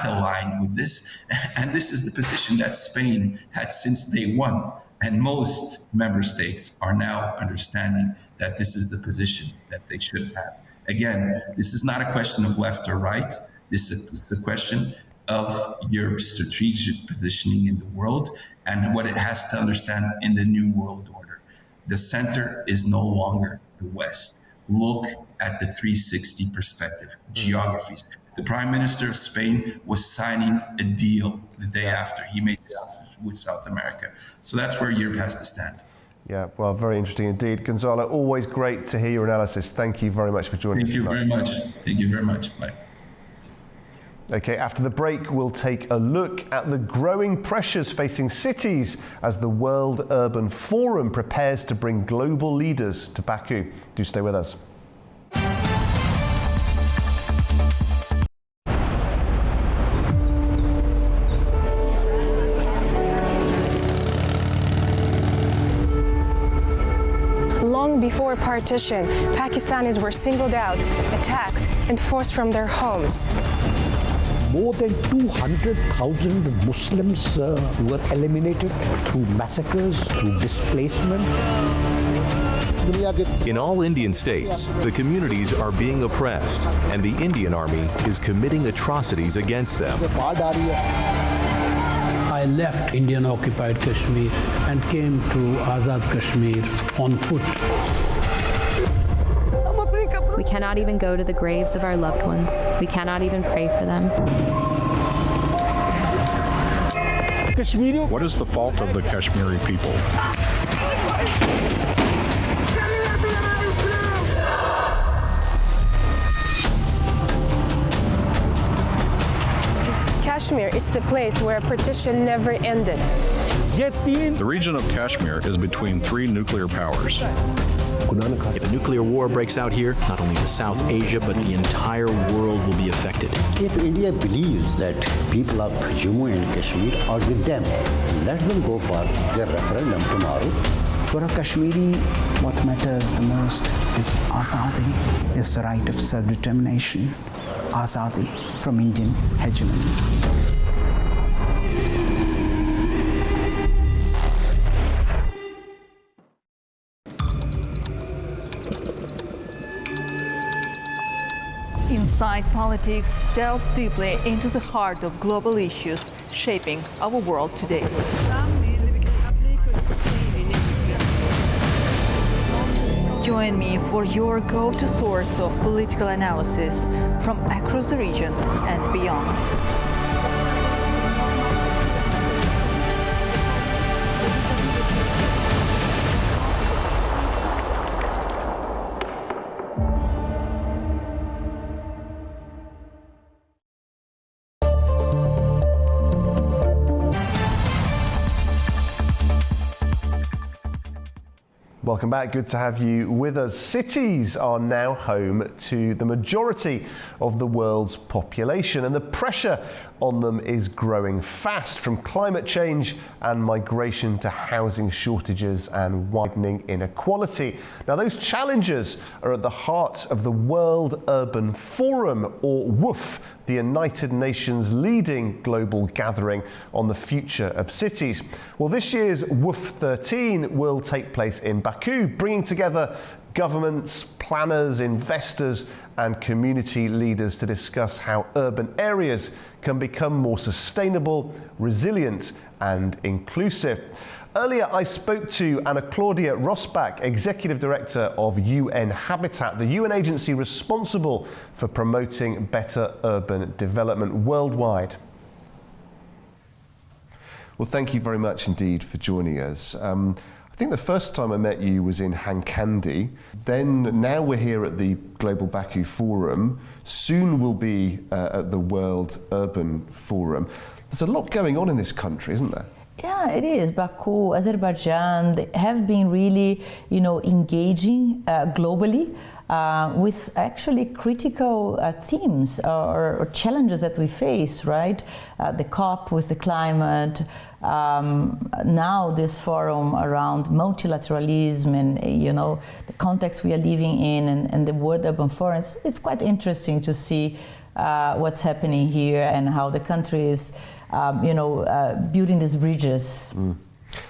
aligned with this, and this is the position that Spain had since day one, and most member states are now understanding that this is the position that they should have. Again, this is not a question of left or right. This is a question of Europe's strategic positioning in the world and what it has to understand in the new world order. The center is no longer the West. Look at the 360 perspective, geographies. The Prime Minister of Spain was signing a deal the day after he made this with South America. So that's where Europe has to stand. Yeah, well, very interesting indeed. Gonzalo, always great to hear your analysis. Thank you very much for joining us. Thank you very much. Thank you very much. Bye. Okay, after the break, we'll take a look at the growing pressures facing cities as the World Urban Forum prepares to bring global leaders to Baku. Do stay with us. Long before partition, Pakistanis were singled out, attacked, and forced from their homes. More than 200,000 Muslims were eliminated through massacres, through displacement. In all Indian states, the communities are being oppressed, and the Indian Army is committing atrocities against them. I left Indian-occupied Kashmir and came to Azad Kashmir on foot. We cannot even go to the graves of our loved ones. We cannot even pray for them. What is the fault of the Kashmiri people? Kashmir is the place where partition never ended. The region of Kashmir is between 3 nuclear powers. If a nuclear war breaks out here, not only the South Asia, but the entire world will be affected. If India believes that people of Jammu and Kashmir are with them, let them go for their referendum tomorrow. For a Kashmiri, what matters the most is Azadi, is the right of self-determination. Azadi from Indian hegemony. Inside Politics delves deeply into the heart of global issues shaping our world today. Join me for your go-to source of political analysis from across the region and beyond. Welcome back. Good to have you with us. Cities are now home to the majority of the world's population, and the pressure on them is growing fast, from climate change and migration to housing shortages and widening inequality. Now, those challenges are at the heart of the World Urban Forum, or WUF, the United Nations leading global gathering on the future of cities. Well, this year's WUF 13 will take place in Baku, bringing together governments, planners, investors, and community leaders to discuss how urban areas can become more sustainable, resilient, and inclusive. Earlier, I spoke to Anna Claudia Rosbach, Executive Director of UN Habitat, the UN agency responsible for promoting better urban development worldwide. Well, thank you very much indeed for joining us. I think the first time I met you was in Hankandi. Now we're here at the Global Baku Forum. Soon we'll be at the World Urban Forum. There's a lot going on in this country, isn't there? Yeah, it is. Baku, Azerbaijan, they have been really, engaging globally with actually critical themes or challenges that we face, right? The COP with the climate, now this forum around multilateralism and, the context we are living in and the World Urban Forum. It's quite interesting to see what's happening here and how the country is building these bridges.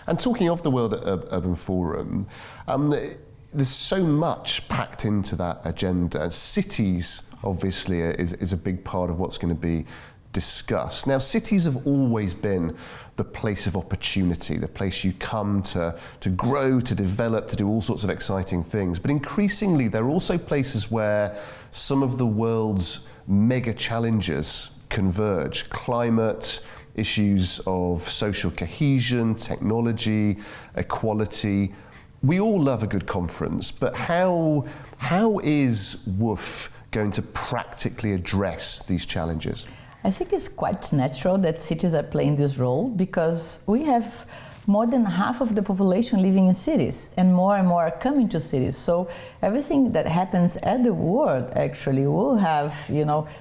And talking of the World Urban Forum, there's so much packed into that agenda. Cities, obviously, is a big part of what's going to be discussed. Now, cities have always been the place of opportunity, the place you come to grow, to develop, to do all sorts of exciting things. But increasingly, they're also places where some of the world's mega challenges converge. Climate, issues of social cohesion, technology, equality. We all love a good conference, but how is WUF going to practically address these challenges? I think it's quite natural that cities are playing this role because we have more than half of the population living in cities and more are coming to cities. So everything that happens at the world actually will have,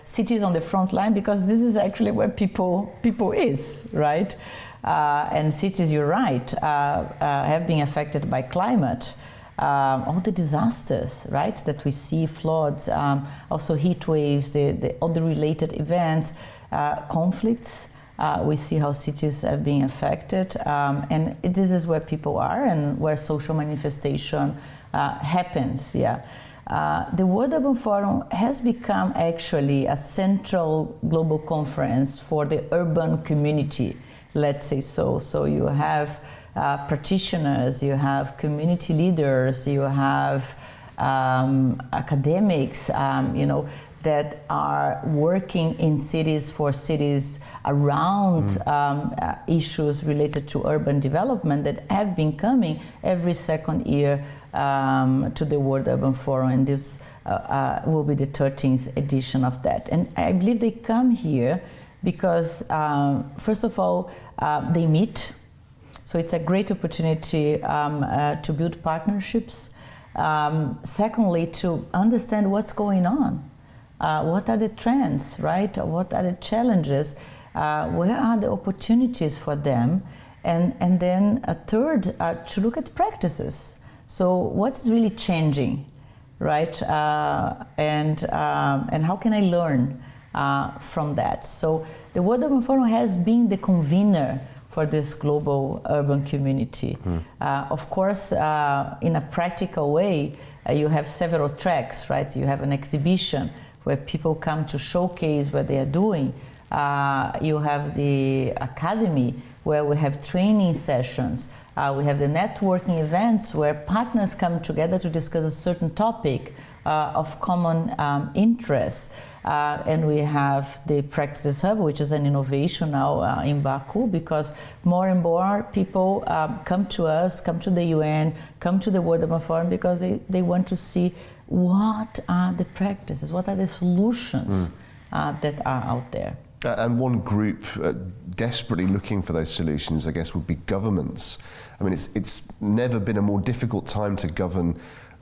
cities on the front line because this is actually where people is, right? And cities, you're right, have been affected by climate. All the disasters, right, that we see, floods, also heat waves, all the related events, conflicts. We see how cities are being affected, and this is where people are and where social manifestation happens. Yeah. The World Urban Forum has become actually a central global conference for the urban community, let's say so. So you have practitioners, you have community leaders, you have academics, that are working in cities for cities around issues related to urban development that have been coming every second year to the World Urban Forum, and this will be the 13th edition of that. And I believe they come here because, first of all, they meet, so it's a great opportunity to build partnerships. Secondly, to understand what's going on. What are the trends, right? What are the challenges? Where are the opportunities for them? And then a third, to look at practices. So what's really changing, right? And how can I learn from that? So the World Urban Forum has been the convener for this global urban community. Of course, in a practical way, you have several tracks, right? You have an exhibition where people come to showcase what they are doing. You have the academy where we have training sessions. We have the networking events where partners come together to discuss a certain topic of common interest. And we have the Practices Hub, which is an innovation now in Baku, because more and more people come to us, come to the UN, come to the World Urban Forum because they want to see what are the practices, what are the solutions that are out there. And one group desperately looking for those solutions, I guess, would be governments. I mean, it's never been a more difficult time to govern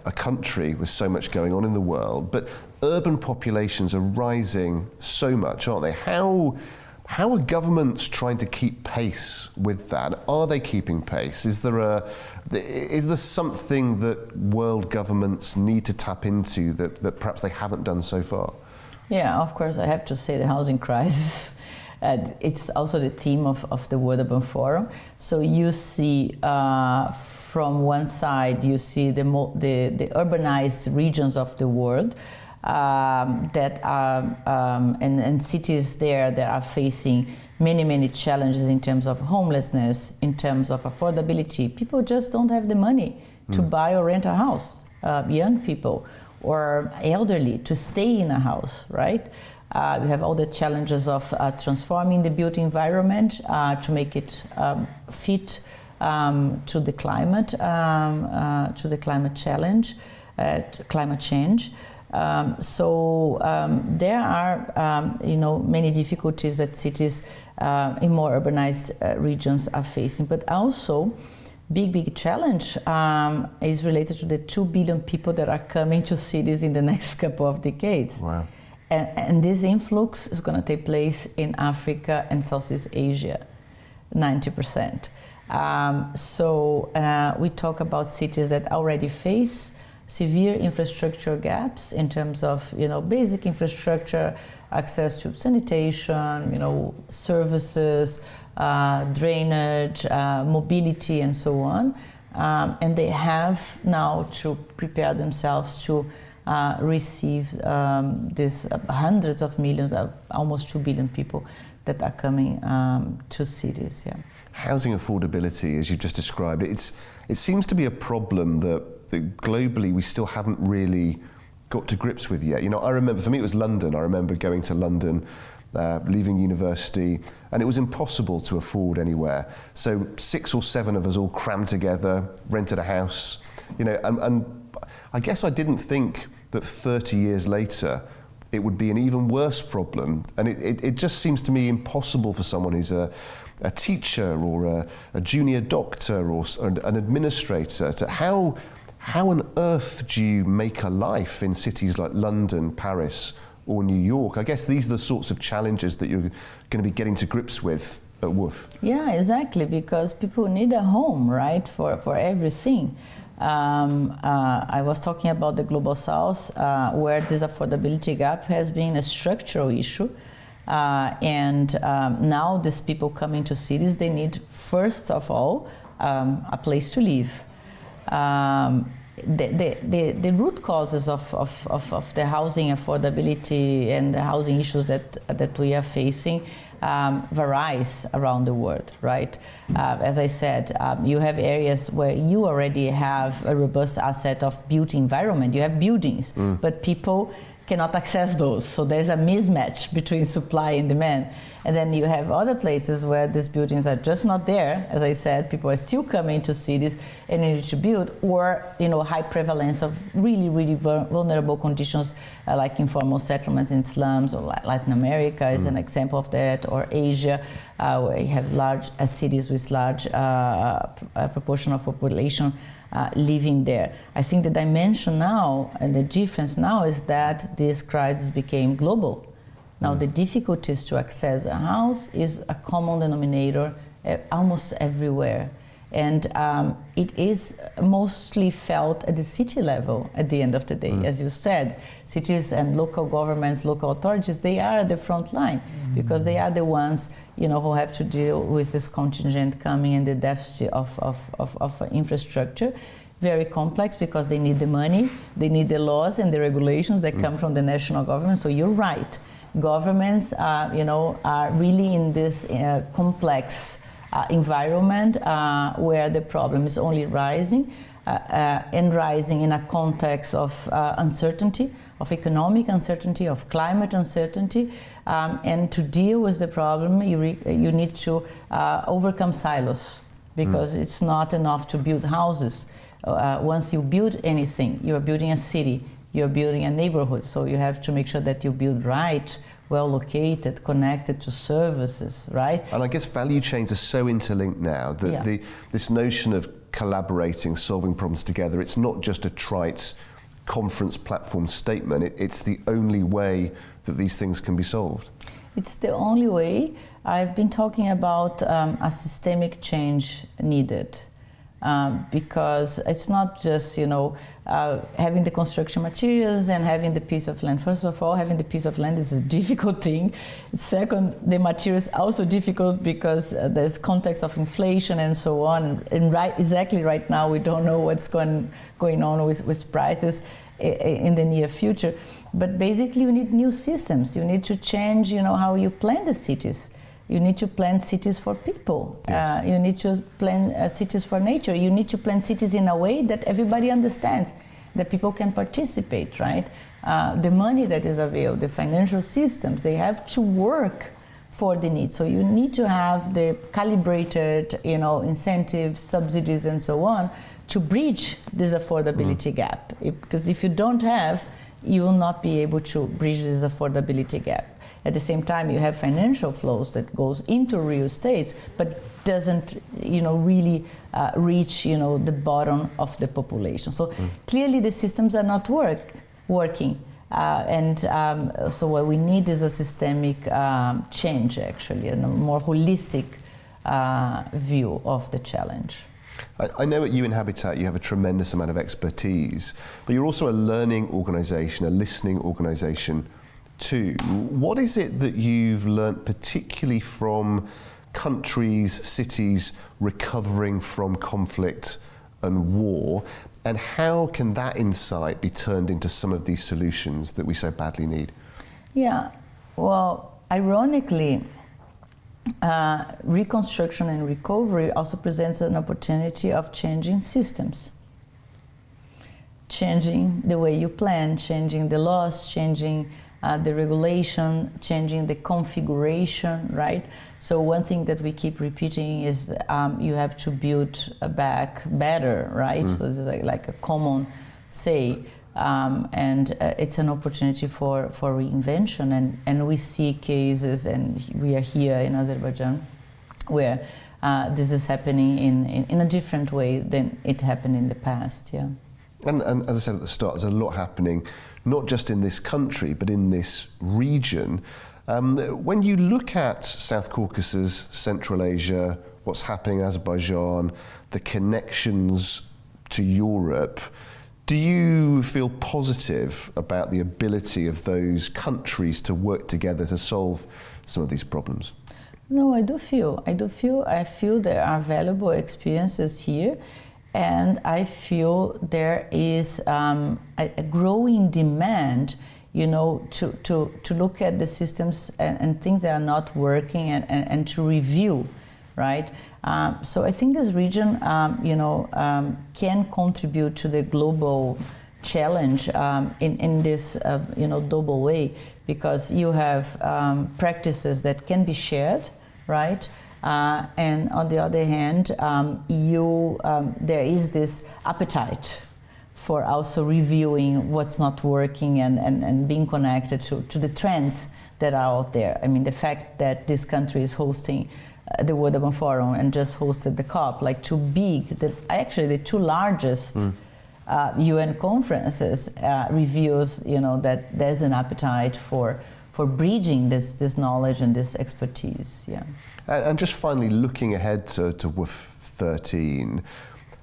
a country with so much going on in the world, but urban populations are rising so much, aren't they? How are governments trying to keep pace with that? Are they keeping pace? Is there something that world governments need to tap into that perhaps they haven't done so far? Yeah, of course, I have to say the housing crisis. It's also the theme of the World Urban Forum. So you see, from one side, you see the urbanized regions of the world that are, and cities there that are facing many challenges in terms of homelessness, in terms of affordability. People just don't have the money to buy or rent a house. Young people or elderly to stay in a house, right? We have all the challenges of transforming the built environment to make it fit to the climate challenge, climate change. So there are, many difficulties that cities in more urbanized regions are facing, but also big challenge is related to the 2 billion people that are coming to cities in the next couple of decades. Wow. And this influx is going to take place in Africa and Southeast Asia, 90%. So we talk about cities that already face severe infrastructure gaps in terms of, basic infrastructure, access to sanitation, services, drainage, mobility, and so on. And they have now to prepare themselves to receive these hundreds of millions, almost 2 billion people that are coming to cities. Yeah. Housing affordability, as you just described, it seems to be a problem that globally we still haven't really got to grips with yet. I remember, for me it was London. I remember going to London, leaving university, and it was impossible to afford anywhere. So 6 or 7 of us all crammed together, rented a house, and I guess I didn't think that 30 years later it would be an even worse problem. And it just seems to me impossible for someone who's a teacher or a junior doctor or an administrator to how on earth do you make a life in cities like London, Paris, or New York? I guess these are the sorts of challenges that you're going to be getting to grips with at WOOF. Yeah, exactly, because people need a home, right, for everything. I was talking about the Global South, where this affordability gap has been a structural issue. And now these people coming to cities, they need, first of all, a place to live. the root causes of the housing affordability and the housing issues that we are facing varies around the world, right? As I said, you have areas where you already have a robust asset of built environment. You have buildings, but people cannot access those. So there's a mismatch between supply and demand. And then you have other places where these buildings are just not there. As I said, people are still coming to cities and need to build, or high prevalence of really, really vulnerable conditions like informal settlements in slums, or Latin America is an example of that, or Asia, where you have large cities with large proportion of population living there. I think the dimension now and the difference now is that this crisis became global. Now the difficulties to access a house is a common denominator almost everywhere. And it is mostly felt at the city level at the end of the day. As you said, cities and local governments, local authorities, they are at the front line because they are the ones who have to deal with this contingent coming and the deficit of infrastructure. Very complex because they need the money, they need the laws and the regulations that come from the national government. So you're right. Governments, are really in this complex environment where the problem is only rising and rising in a context of uncertainty, of economic uncertainty, of climate uncertainty, and to deal with the problem, you need to overcome silos because it's not enough to build houses. Once you build anything, you are building a city, you're building a neighborhood, so you have to make sure that you build right, well located, connected to services, right? And I guess value chains are so interlinked now that this notion of collaborating, solving problems together, it's not just a trite conference platform statement, it's the only way that these things can be solved. It's the only way. I've been talking about a systemic change needed. Because it's not just, having the construction materials and having the piece of land. First of all, having the piece of land is a difficult thing. Second, the materials also difficult because there's context of inflation and so on. And exactly right now, we don't know what's going on with prices in the near future. But basically, you need new systems. You need to change, how you plan the cities. You need to plan cities for people. Yes. You need to plan cities for nature. You need to plan cities in a way that everybody understands, that people can participate, right? The money that is available, the financial systems, they have to work for the needs. So you need to have the calibrated, incentives, subsidies, and so on to bridge this affordability gap. Because if you don't have, you will not be able to bridge this affordability gap. At the same time, you have financial flows that goes into real estates, but doesn't, really reach, the bottom of the population. So clearly, the systems are not working, so what we need is a systemic change, actually, and a more holistic view of the challenge. I know at UN Habitat you have a tremendous amount of expertise, but you're also a learning organisation, a listening organisation too. What is it that you've learnt particularly from countries, cities recovering from conflict and war, and how can that insight be turned into some of these solutions that we so badly need? Yeah, well, ironically, reconstruction and recovery also presents an opportunity of changing systems. Changing the way you plan, changing the laws, changing the regulation, changing the configuration, right? So one thing that we keep repeating is you have to build back better, right? So it's like a common say, and it's an opportunity for reinvention. And we see cases, and we are here in Azerbaijan, where this is happening in a different way than it happened in the past, yeah. And as I said at the start, there's a lot happening, not just in this country, but in this region. When you look at South Caucasus, Central Asia, what's happening in Azerbaijan, the connections to Europe, do you feel positive about the ability of those countries to work together to solve some of these problems? No, I feel there are valuable experiences here. And I feel there is a growing demand, you know, to look at the systems and things that are not working and to review, right? So I think this region, can contribute to the global challenge in this, double way, because you have practices that can be shared, right? And on the other hand, there is this appetite for also reviewing what's not working and being connected to the trends that are out there. I mean, the fact that this country is hosting the World Urban Forum and just hosted the COP, like two big, the two largest UN conferences, reveals, that there's an appetite for bridging this knowledge and this expertise. Yeah. And just finally, looking ahead to WUF 13,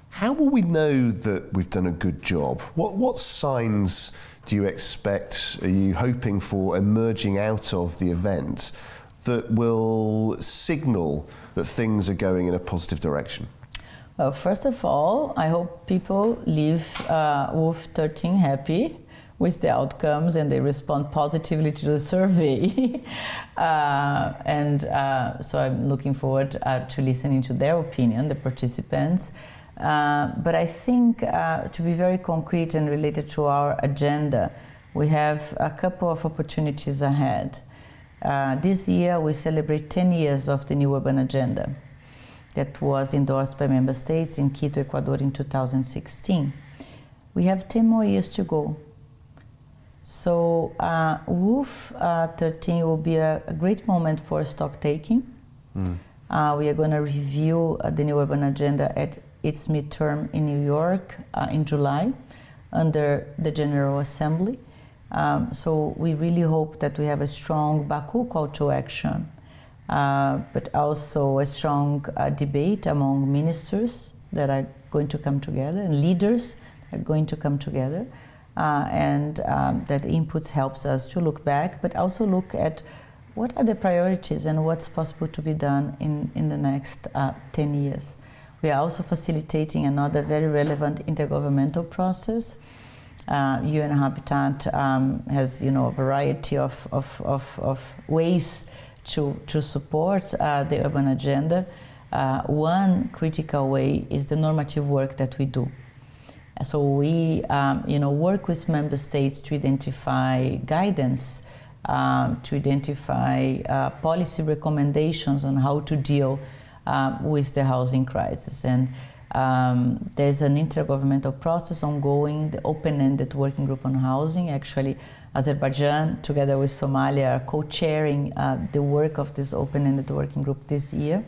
how will we know that we've done a good job? What signs do you expect, are you hoping for emerging out of the event that will signal that things are going in a positive direction? Well, first of all, I hope people leave WUF 13 happy with the outcomes and they respond positively to the survey. So I'm looking forward to listening to their opinion, the participants. But I think to be very concrete and related to our agenda, we have a couple of opportunities ahead. This year we celebrate 10 years of the New Urban Agenda that was endorsed by member states in Quito, Ecuador in 2016. We have 10 more years to go. So WUF 13 will be a great moment for stock taking. We are going to review the New Urban Agenda at its midterm in New York in July under the General Assembly. So we really hope that we have a strong Baku call to action, but also a strong debate among ministers that are going to come together and leaders are going to come together. And that inputs helps us to look back, but also look at what are the priorities and what's possible to be done in the next 10 years. We are also facilitating another very relevant intergovernmental process. UN Habitat has, a variety of ways to support the urban agenda. One critical way is the normative work that we do. So we, work with member states to identify guidance, to identify policy recommendations on how to deal with the housing crisis. And there's an intergovernmental process ongoing, the open-ended working group on housing. Actually, Azerbaijan, together with Somalia, are co-chairing the work of this open-ended working group this year.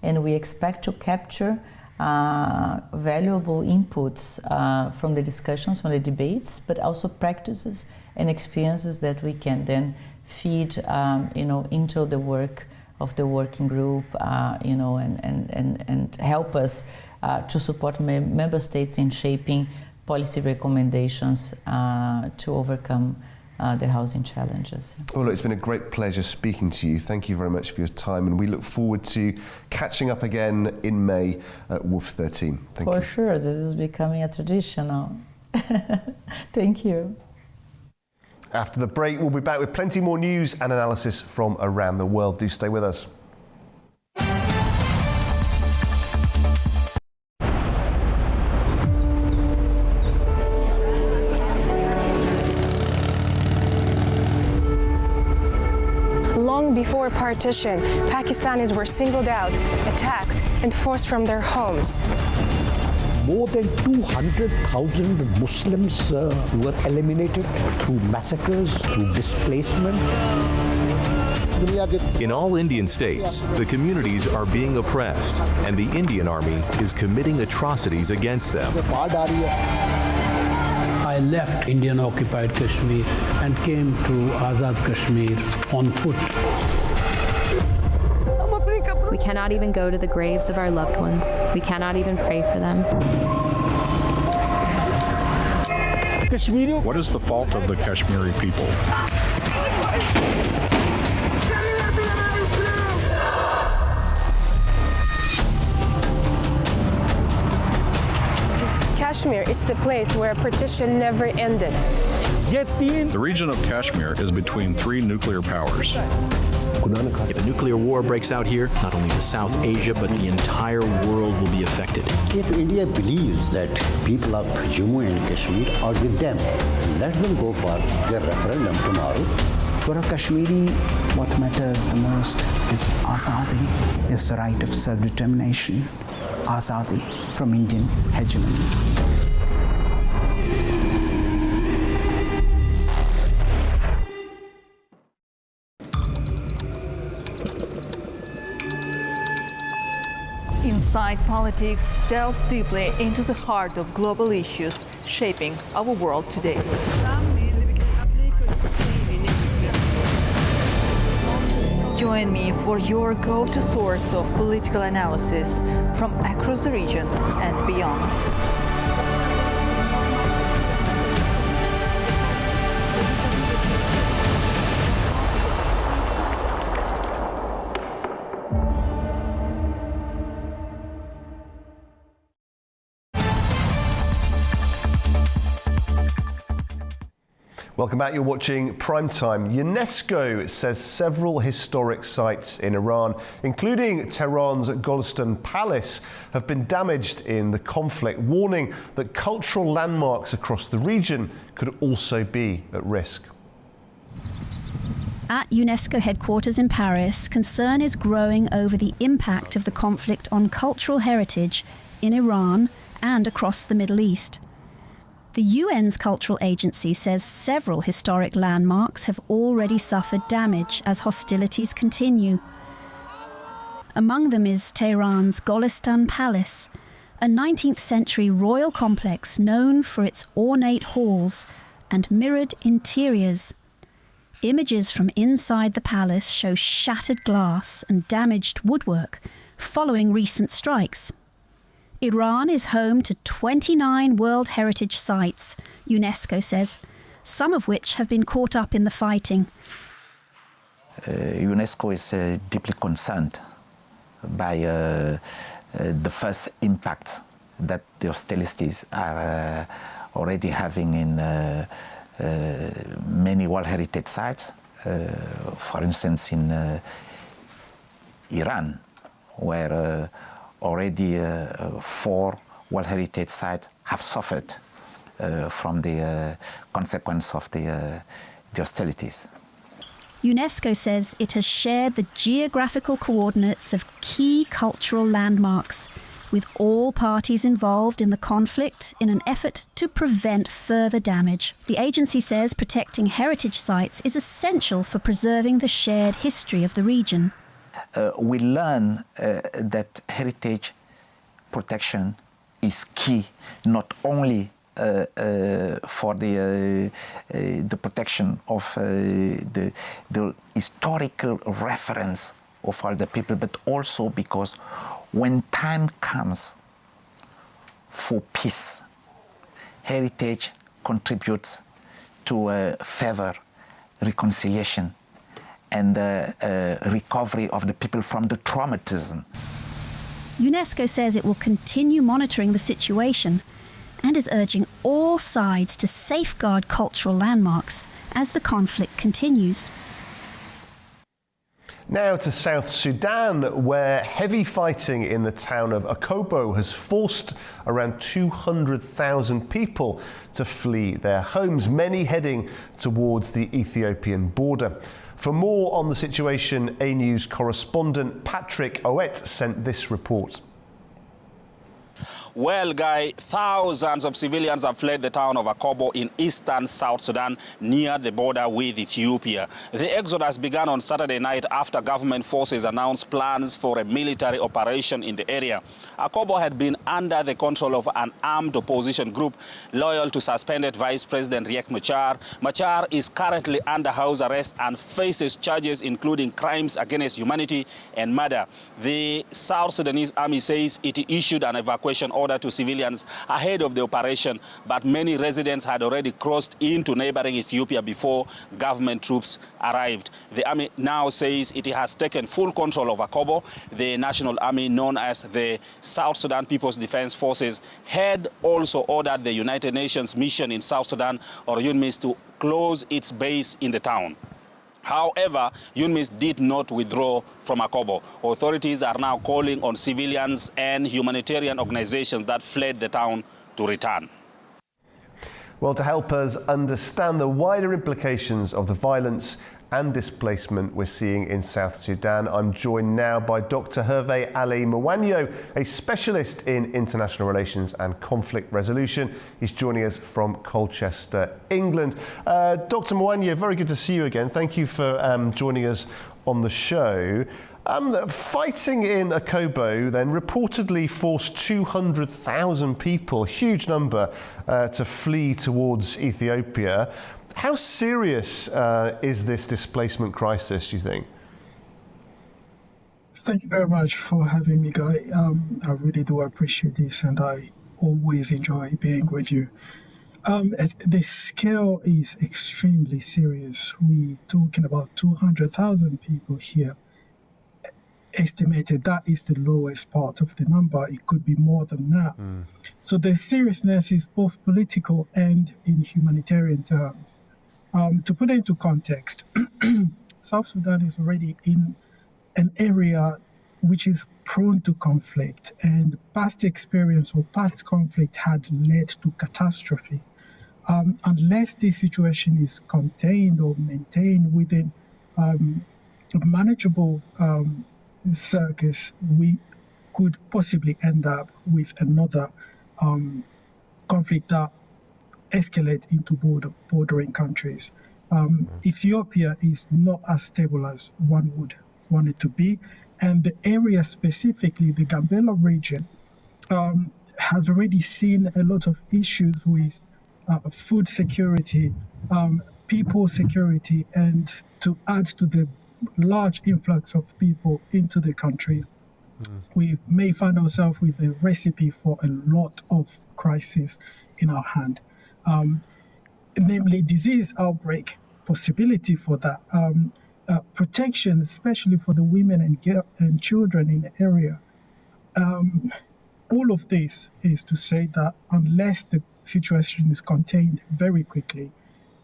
And we expect to capture valuable inputs from the discussions, from the debates, but also practices and experiences that we can then feed, into the work of the working group, and help us to support member states in shaping policy recommendations to overcome the housing challenges. Well, look, it's been a great pleasure speaking to you. Thank you very much for your time, and we look forward to catching up again in May at WUF 13. Thank you. For sure, this is becoming a tradition now. Thank you. After the break, we'll be back with plenty more news and analysis from around the world. Do stay with us. Long before partition, Pakistanis were singled out, attacked, and forced from their homes. More than 200,000 Muslims were eliminated through massacres, through displacement. In all Indian states, the communities are being oppressed, and the Indian Army is committing atrocities against them. I left Indian-occupied Kashmir and came to Azad Kashmir on foot. We cannot even go to the graves of our loved ones. We cannot even pray for them. What is the fault of the Kashmiri people? Kashmir is the place where partition never ended. The region of Kashmir is between three nuclear powers. If a nuclear war breaks out here, not only the South Asia, but the entire world will be affected. If India believes that people of Jammu and Kashmir are with them, let them go for their referendum tomorrow. For a Kashmiri, what matters the most is Azadi, is the right of self-determination. Azadi from Indian hegemony. Inside Politics delves deeply into the heart of global issues shaping our world today. Join me for your go-to source of political analysis from across the region and beyond. Welcome back. You're watching Primetime. UNESCO says several historic sites in Iran, including Tehran's Golestan Palace, have been damaged in the conflict, warning that cultural landmarks across the region could also be at risk. At UNESCO headquarters in Paris, concern is growing over the impact of the conflict on cultural heritage in Iran and across the Middle East. The UN's cultural agency says several historic landmarks have already suffered damage as hostilities continue. Among them is Tehran's Golestan Palace, a 19th century royal complex known for its ornate halls and mirrored interiors. Images from inside the palace show shattered glass and damaged woodwork following recent strikes. Iran is home to 29 World Heritage Sites, UNESCO says, some of which have been caught up in the fighting. UNESCO is deeply concerned by the first impact that the hostilities are already having in many World Heritage Sites. For instance, in Iran, where already 4 World Heritage Sites have suffered from the consequence of the hostilities. UNESCO says it has shared the geographical coordinates of key cultural landmarks with all parties involved in the conflict in an effort to prevent further damage. The agency says protecting heritage sites is essential for preserving the shared history of the region. We learn that heritage protection is key, not only for the protection of the historical reference of all the people, but also because when time comes for peace, heritage contributes to favor reconciliation and the recovery of the people from the traumatism. UNESCO says it will continue monitoring the situation and is urging all sides to safeguard cultural landmarks as the conflict continues. Now to South Sudan, where heavy fighting in the town of Akobo has forced around 200,000 people to flee their homes, many heading towards the Ethiopian border. For more on the situation, A News correspondent Patrick Owett sent this report. Well, Guy, thousands of civilians have fled the town of Akobo in eastern South Sudan near the border with Ethiopia. The exodus began on Saturday night after government forces announced plans for a military operation in the area. Akobo had been under the control of an armed opposition group loyal to suspended Vice President Riek Machar. Machar is currently under house arrest and faces charges including crimes against humanity and murder. The South Sudanese army says it issued an evacuation order order to civilians ahead of the operation, but many residents had already crossed into neighboring Ethiopia before government troops arrived. The army now says it has taken full control of Akobo. The national army, known as the South Sudan People's Defense Forces, had also ordered the United Nations mission in South Sudan, or UNMISS, to close its base in the town. However, UNMISS did not withdraw from Akobo. Authorities are now calling on civilians and humanitarian organizations that fled the town to return. Well, to help us understand the wider implications of the violence and displacement we're seeing in South Sudan, I'm joined now by Dr. Hervé Ali Mwanyo, a specialist in international relations and conflict resolution. He's joining us from Colchester, England. Dr. Mwanyo, very good to see you again. Thank you for joining us on the show. Fighting in Akobo then reportedly forced 200,000 people, a huge number, to flee towards Ethiopia. How serious is this displacement crisis, do you think? Thank you very much for having me, Guy. I really do appreciate this, and I always enjoy being with you. The scale is extremely serious. We're talking about 200,000 people here. Estimated that is the lowest part of the number. It could be more than that. So the seriousness is both political and in humanitarian terms. To put it into context, South Sudan is already in an area which is prone to conflict, and past experience or past conflict had led to catastrophe. Unless this situation is contained or maintained within a manageable circus, we could possibly end up with another conflict that escalate into bordering countries. Ethiopia is not as stable as one would want it to be, and the area specifically, the Gambela region, has already seen a lot of issues with food security, people security, and to add to the large influx of people into the country, we may find ourselves with a recipe for a lot of crises in our hand. Namely disease outbreak, possibility for that, protection, especially for the women and children in the area. All of this is to say that unless the situation is contained very quickly,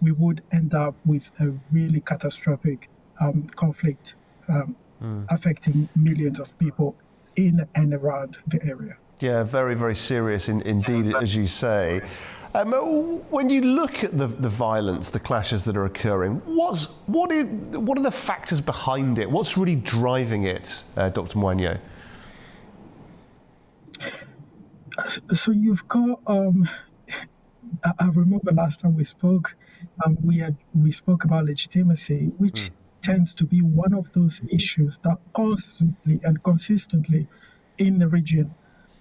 we would end up with a really catastrophic conflict affecting millions of people in and around the area. Yeah, very, very serious indeed, as you say. When you look at the violence, the clashes that are occurring, what are the factors behind it? What's really driving it, Dr. Mwanyo? So you've got, I remember last time we spoke, we spoke about legitimacy, which tends to be one of those issues that constantly and consistently in the region.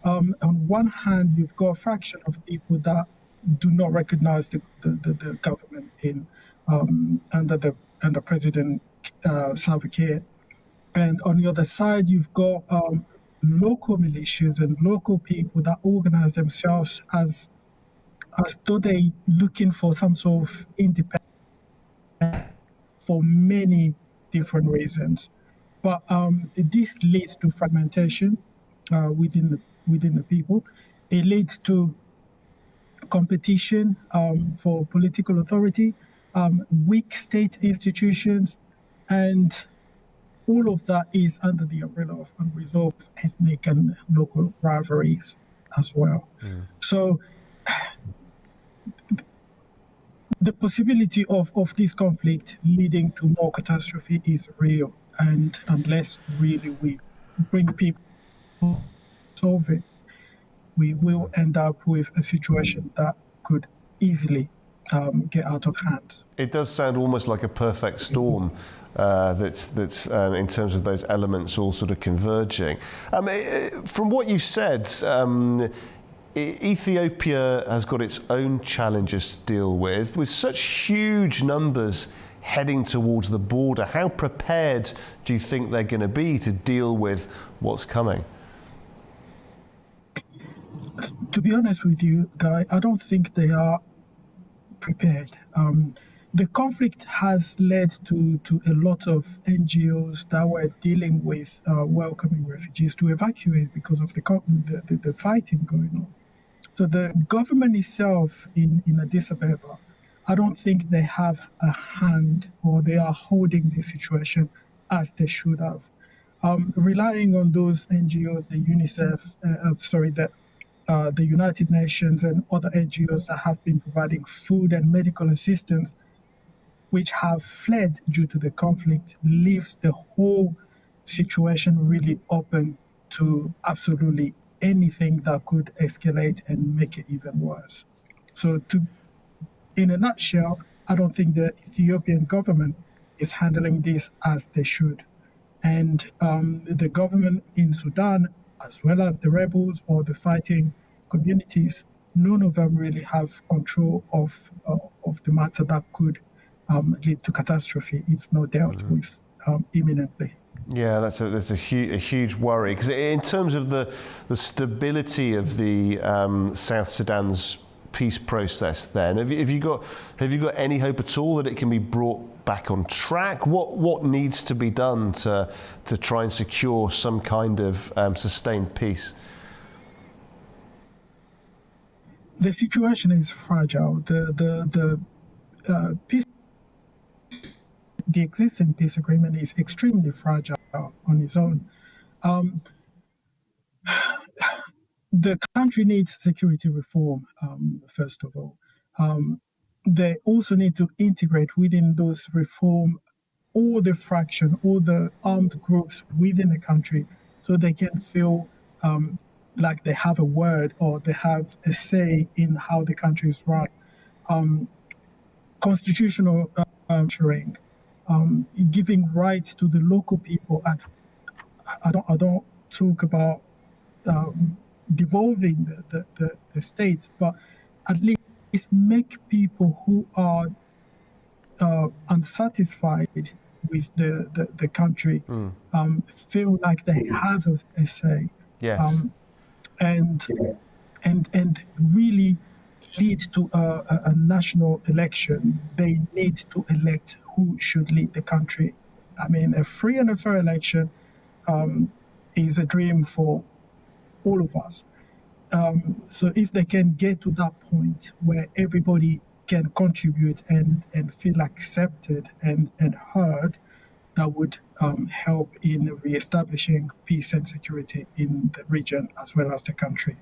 On one hand, you've got a fraction of people that do not recognize the government in under President Salva Kiir, and on the other side, you've got local militias and local people that organize themselves as though they looking for some sort of independence for many different reasons. But this leads to fragmentation within the people. It leads to competition for political authority, weak state institutions, and all of that is under the umbrella of unresolved ethnic and local rivalries as well. So the possibility of this conflict leading to more catastrophe is real, and unless really we bring people to solve it, we will end up with a situation that could easily get out of hand. It does sound almost like a perfect storm that's in terms of those elements all sort of converging. From what you've said, Ethiopia has got its own challenges to deal with such huge numbers heading towards the border. How prepared do you think they're going to be to deal with what's coming? To be honest with you, Guy, I don't think they are prepared. The conflict has led to a lot of NGOs that were dealing with welcoming refugees to evacuate because of the fighting going on. So the government itself in Addis Ababa, I don't think they have a hand or they are holding the situation as they should have. Relying on those NGOs, the UNICEF, the United Nations and other NGOs that have been providing food and medical assistance, which have fled due to the conflict, leaves the whole situation really open to absolutely anything that could escalate and make it even worse. So in a nutshell, I don't think the Ethiopian government is handling this as they should. And the government in Sudan, as well as the rebels or the fighting communities, none of them really have control of the matter that could lead to catastrophe if not dealt with imminently. Yeah, that's a huge worry, because in terms of the stability of the South Sudan's peace process, then have you got any hope at all that it can be brought back on track? What needs to be done to try and secure some kind of sustained peace? The situation is fragile. The existing peace agreement is extremely fragile on its own. The country needs security reform, first of all. They also need to integrate within those reform all the armed groups within the country, so they can feel like they have a word or they have a say in how the country is run. Constitutional sharing, giving rights to the local people. And I don't talk about devolving the state, but at least make people who are unsatisfied with the country feel like they have a say. Yes. And really lead to a national election. They need to elect who should lead the country. I mean, a free and a fair election is a dream for all of us. So if they can get to that point where everybody can contribute and feel accepted and heard, that would help in reestablishing peace and security in the region as well as the country.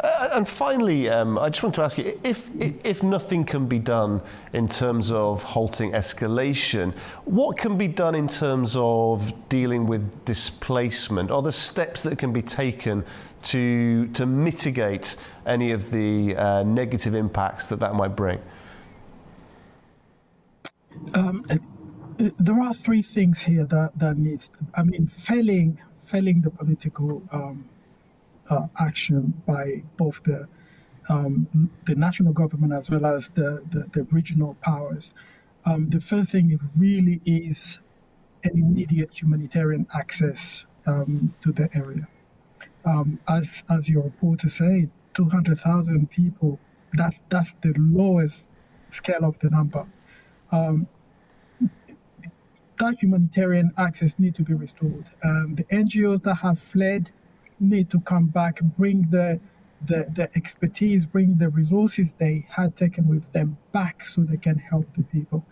And finally, I just want to ask you, if nothing can be done in terms of halting escalation, what can be done in terms of dealing with displacement? Are there steps that can be taken to mitigate any of the negative impacts that might bring? There are three things here that needs to, I mean, failing the political action by both the national government as well as the regional powers. The first thing really is an immediate humanitarian access to the area. As your reporter said, 200,000 people, that's the lowest scale of the number. That humanitarian access need to be restored. The NGOs that have fled need to come back, bring the expertise, bring the resources they had taken with them back so they can help the people.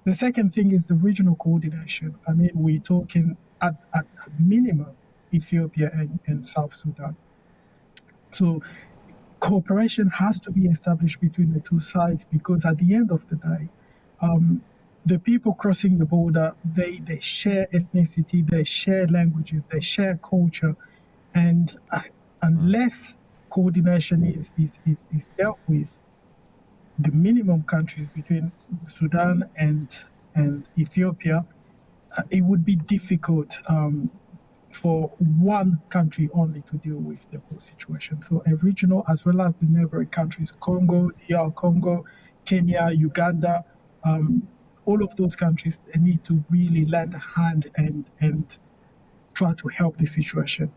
The second thing is the regional coordination. I mean, we're talking at minimum Ethiopia and South Sudan. So cooperation has to be established between the two sides, because at the end of the day, the people crossing the border, they share ethnicity, they share languages, they share culture. And unless coordination is dealt with, the minimum countries between Sudan and Ethiopia, it would be difficult for one country only to deal with the whole situation. So a regional as well as the neighboring countries, Congo, DR Congo, Kenya, Uganda, all of those countries, they need to really lend a hand and try to help the situation.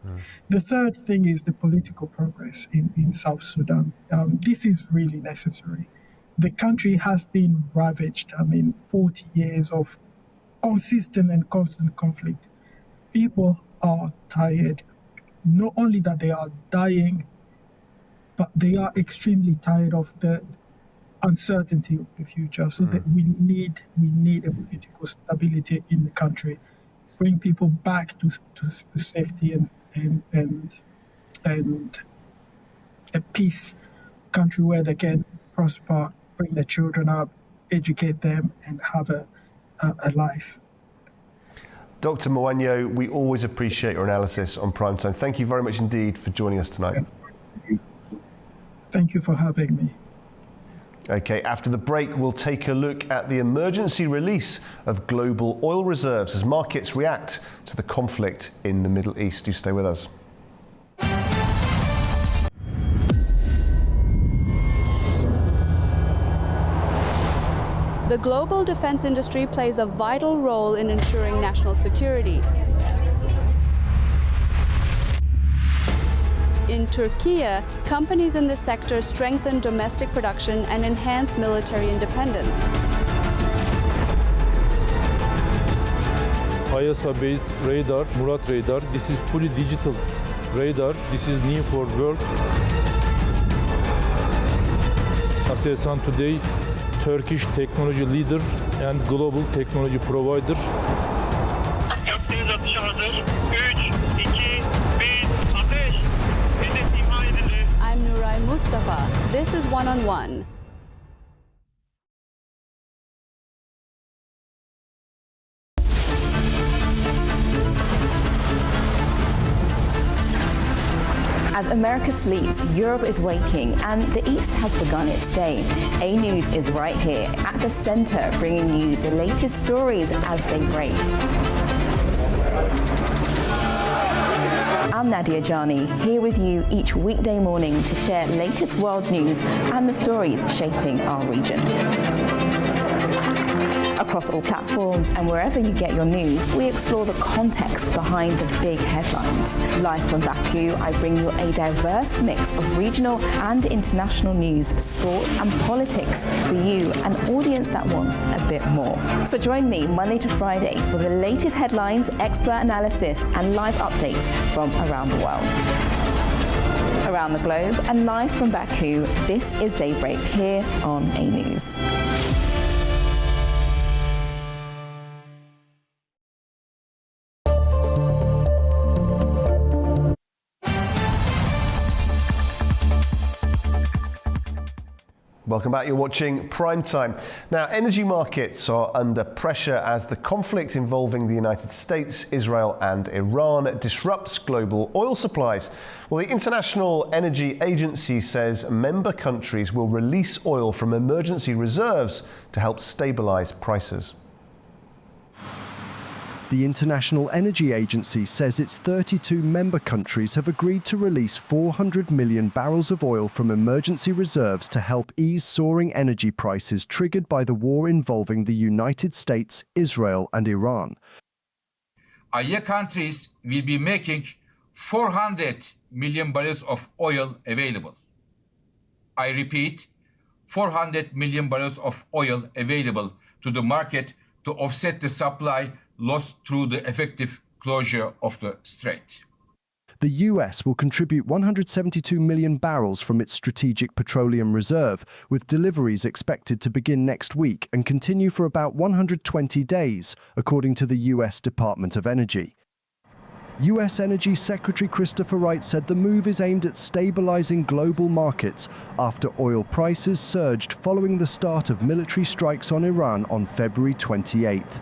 The third thing is the political progress in South Sudan. This is really necessary. The country has been ravaged. 40 years of consistent and constant conflict. People are tired. Not only that they are dying, but they are extremely tired of the uncertainty of the future. So that we need a political stability in the country, bring people back to safety and a peace country where they can prosper, bring their children up, educate them, and have a life. Dr. Mwanyo, we always appreciate your analysis on Primetime. Thank you very much indeed for joining us tonight. Thank you for having me. Okay, after the break, we'll take a look at the emergency release of global oil reserves as markets react to the conflict in the Middle East. Do stay with us. The global defense industry plays a vital role in ensuring national security. In Turkey, companies in this sector strengthen domestic production and enhance military independence. ISA-based radar, Murat radar. This is fully digital radar. This is new for world. Aselsan today, Turkish technology leader and global technology provider. I'm Nuray Mustafa. This is One on One. As America sleeps, Europe is waking, and the East has begun its day. A News is right here at the center, bringing you the latest stories as they break. I'm Nadia Jani, here with you each weekday morning to share latest world news and the stories shaping our region. Across all platforms and wherever you get your news, we explore the context behind the big headlines. Live from Baku, I bring you a diverse mix of regional and international news, sport and politics for you, an audience that wants a bit more. So join me Monday to Friday for the latest headlines, expert analysis and live updates from around the world. Around the globe and live from Baku, this is Daybreak here on A News. Welcome back. You're watching Primetime. Now, energy markets are under pressure as the conflict involving the United States, Israel and Iran disrupts global oil supplies. Well, the International Energy Agency says member countries will release oil from emergency reserves to help stabilize prices. The International Energy Agency says its 32 member countries have agreed to release 400 million barrels of oil from emergency reserves to help ease soaring energy prices triggered by the war involving the United States, Israel and Iran. IEA countries will be making 400 million barrels of oil available. I repeat, 400 million barrels of oil available to the market to offset the supply lost through the effective closure of the strait. The US will contribute 172 million barrels from its strategic petroleum reserve, with deliveries expected to begin next week and continue for about 120 days, according to the US Department of Energy. US Energy Secretary Christopher Wright said the move is aimed at stabilizing global markets after oil prices surged following the start of military strikes on Iran on February 28th.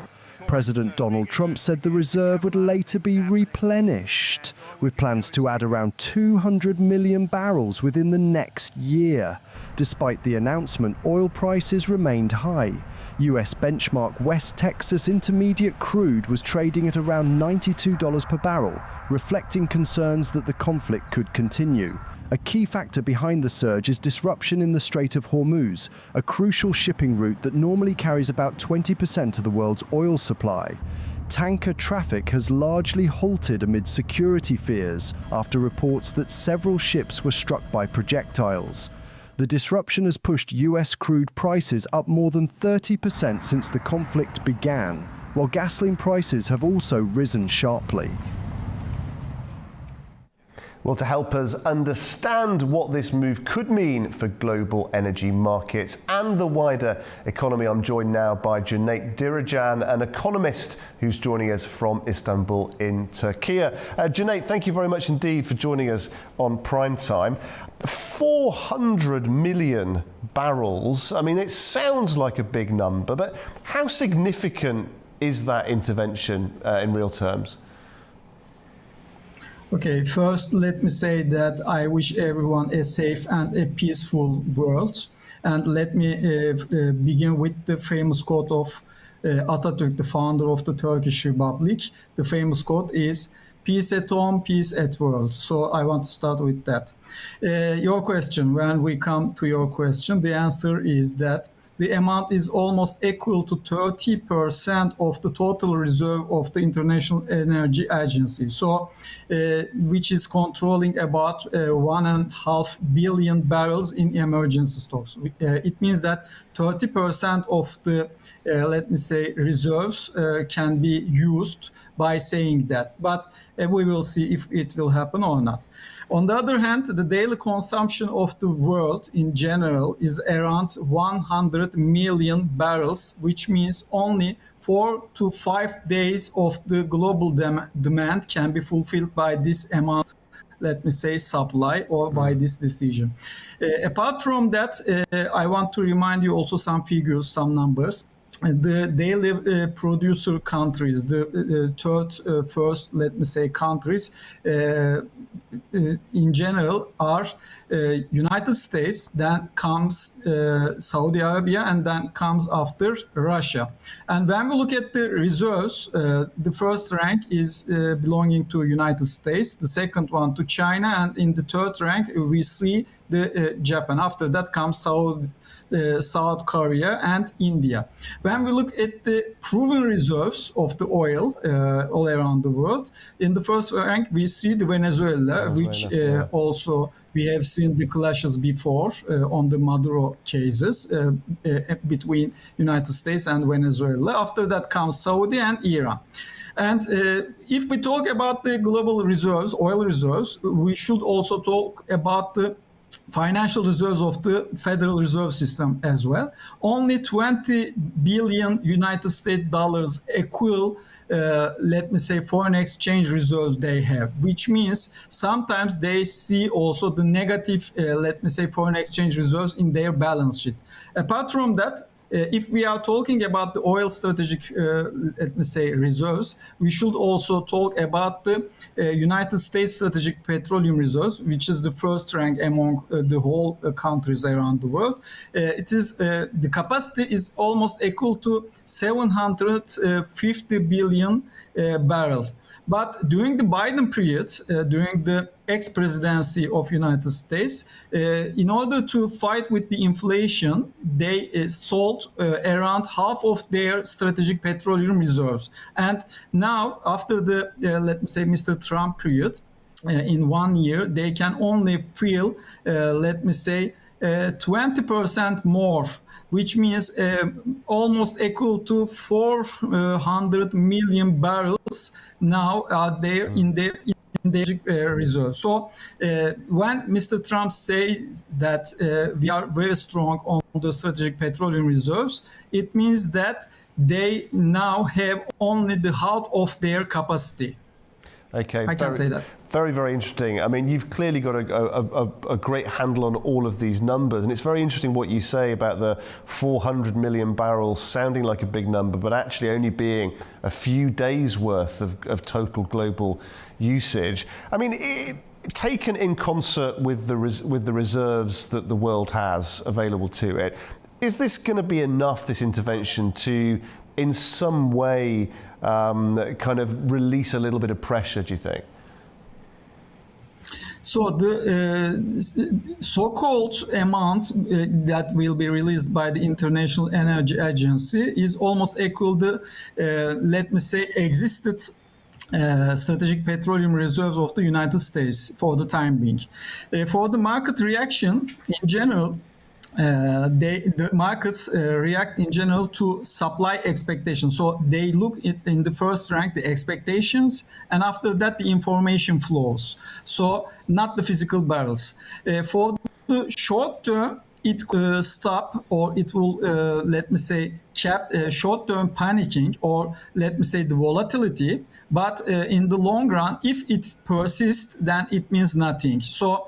President Donald Trump said the reserve would later be replenished, with plans to add around 200 million barrels within the next year. Despite the announcement, oil prices remained high. US benchmark West Texas Intermediate crude was trading at around $92 per barrel, reflecting concerns that the conflict could continue. A key factor behind the surge is disruption in the Strait of Hormuz, a crucial shipping route that normally carries about 20% of the world's oil supply. tanker traffic has largely halted amid security fears after reports that several ships were struck by projectiles. The disruption has pushed US crude prices up more than 30% since the conflict began, while gasoline prices have also risen sharply. Well, to help us understand what this move could mean for global energy markets and the wider economy, I'm joined now by Cüneyt Diracan, an economist who's joining us from Istanbul in Turkey. Cüneyt, thank you very much indeed for joining us on Prime Time. 400 million barrels, I mean, it sounds like a big number, but how significant is that intervention in real terms? Okay, first let me say that I wish everyone a safe and a peaceful world. And let me begin with the famous quote of Atatürk, the founder of the Turkish Republic. The famous quote is, "Peace at home, peace at world." So I want to start with that. Your question, when we come to your question, the answer is that the amount is almost equal to 30% of the total reserve of the International Energy Agency, so which is controlling about 1.5 billion barrels in emergency stocks. It means that 30% of the, let me say, reserves can be used by saying that. But we will see if it will happen or not. On the other hand, the daily consumption of the world in general is around 100 million barrels, which means only 4 to 5 days of the global demand can be fulfilled by this amount, let me say, supply, or by this decision. Apart from that, I want to remind you also some figures, some numbers. The daily producer countries, the first, let me say, countries in general are United States, then comes Saudi Arabia, and then comes after Russia. And when we look at the reserves, the first rank is belonging to United States, the second one to China, and in the third rank we see the Japan. After that comes South Korea and India. When we look at the proven reserves of the oil all around the world, in the first rank we see the Venezuela, which also we have seen the clashes before on the Maduro cases between United States and Venezuela. After that comes Saudi and Iran. And if we talk about the global reserves, oil reserves, we should also talk about the financial reserves of the Federal Reserve System as well. Only 20 billion United States dollars equal, let me say, foreign exchange reserves they have, which means sometimes they see also the negative, let me say, foreign exchange reserves in their balance sheet. Apart from that, if we are talking about the oil strategic, let me say, reserves, we should also talk about the United States strategic petroleum reserves, which is the first rank among the whole countries around the world. It is the capacity is almost equal to 750 billion barrels. But during the Biden period, during the ex-presidency of United States, in order to fight with the inflation, they sold around half of their strategic petroleum reserves. And now, after the, let me say, Mr. Trump period, in 1 year, they can only fill, let me say, 20% more, which means almost equal to 400 million barrels now are there in their reserve. So when Mr. Trump says that we are very strong on the strategic petroleum reserves, it means that they now have only the half of their capacity. Okay, I can say that. Very, very interesting. I mean, you've clearly got a great handle on all of these numbers, and it's very interesting what you say about the 400 million barrels sounding like a big number, but actually only being a few days worth of total global usage. I mean, taken in concert with the reserves that the world has available to it, is this going to be enough, this intervention, to in some way kind of release a little bit of pressure, do you think? So the so-called amount that will be released by the International Energy Agency is almost equal to, let me say, existed strategic petroleum reserves of the United States for the time being. For the market reaction in general, the markets react in general to supply expectations. So they look in the first rank the expectations, and after that the information flows. So not the physical barrels. For the short term, it could stop, or it will, let me say, cap short-term panicking, or let me say the volatility. But in the long run, if it persists, then it means nothing. So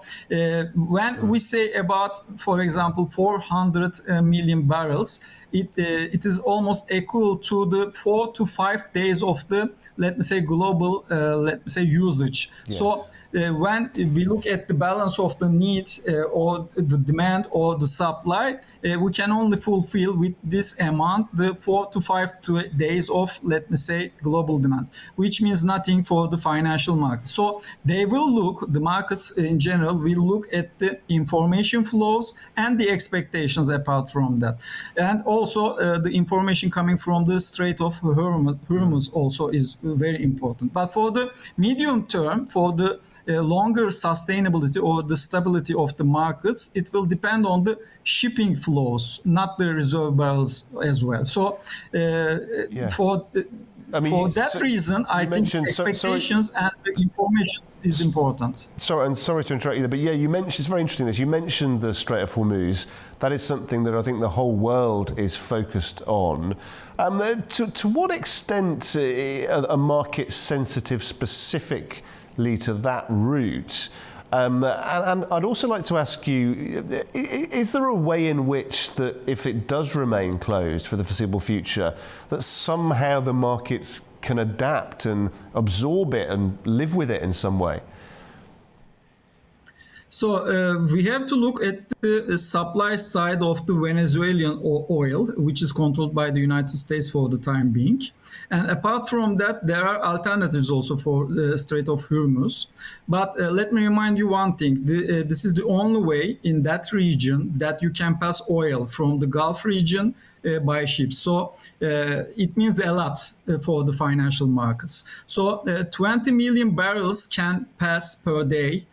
when we say about, for example, 400 million barrels, it is almost equal to the 4 to 5 days of the, let me say, global, let me say, usage. Yes. So when we look at the balance of the need or the demand or the supply, we can only fulfill with this amount the 4 to 5 days of, let me say, global demand, which means nothing for the financial markets. So they will look, the markets in general will look at the information flows and the expectations apart from that. And also the information coming from the Strait of Hormuz also is very important. But for the medium term, for the longer sustainability or the stability of the markets, it will depend on the shipping flows, not the reserve barrels as well. So yes. for that reason, I think expectations and the information is important. Sorry to interrupt you there, but yeah, you mentioned, it's very interesting this. You mentioned the Strait of Hormuz. That is something that I think the whole world is focused on. To what extent are markets sensitive specifically to that route? And I'd also like to ask you, is there a way in which that if it does remain closed for the foreseeable future, that somehow the markets can adapt and absorb it and live with it in some way? So we have to look at the supply side of the Venezuelan oil, which is controlled by the United States for the time being. And apart from that, there are alternatives also for the Strait of Hormuz. But let me remind you one thing. This is the only way in that region that you can pass oil from the Gulf region by ship. So it means a lot for the financial markets. So 20 million barrels can pass per day.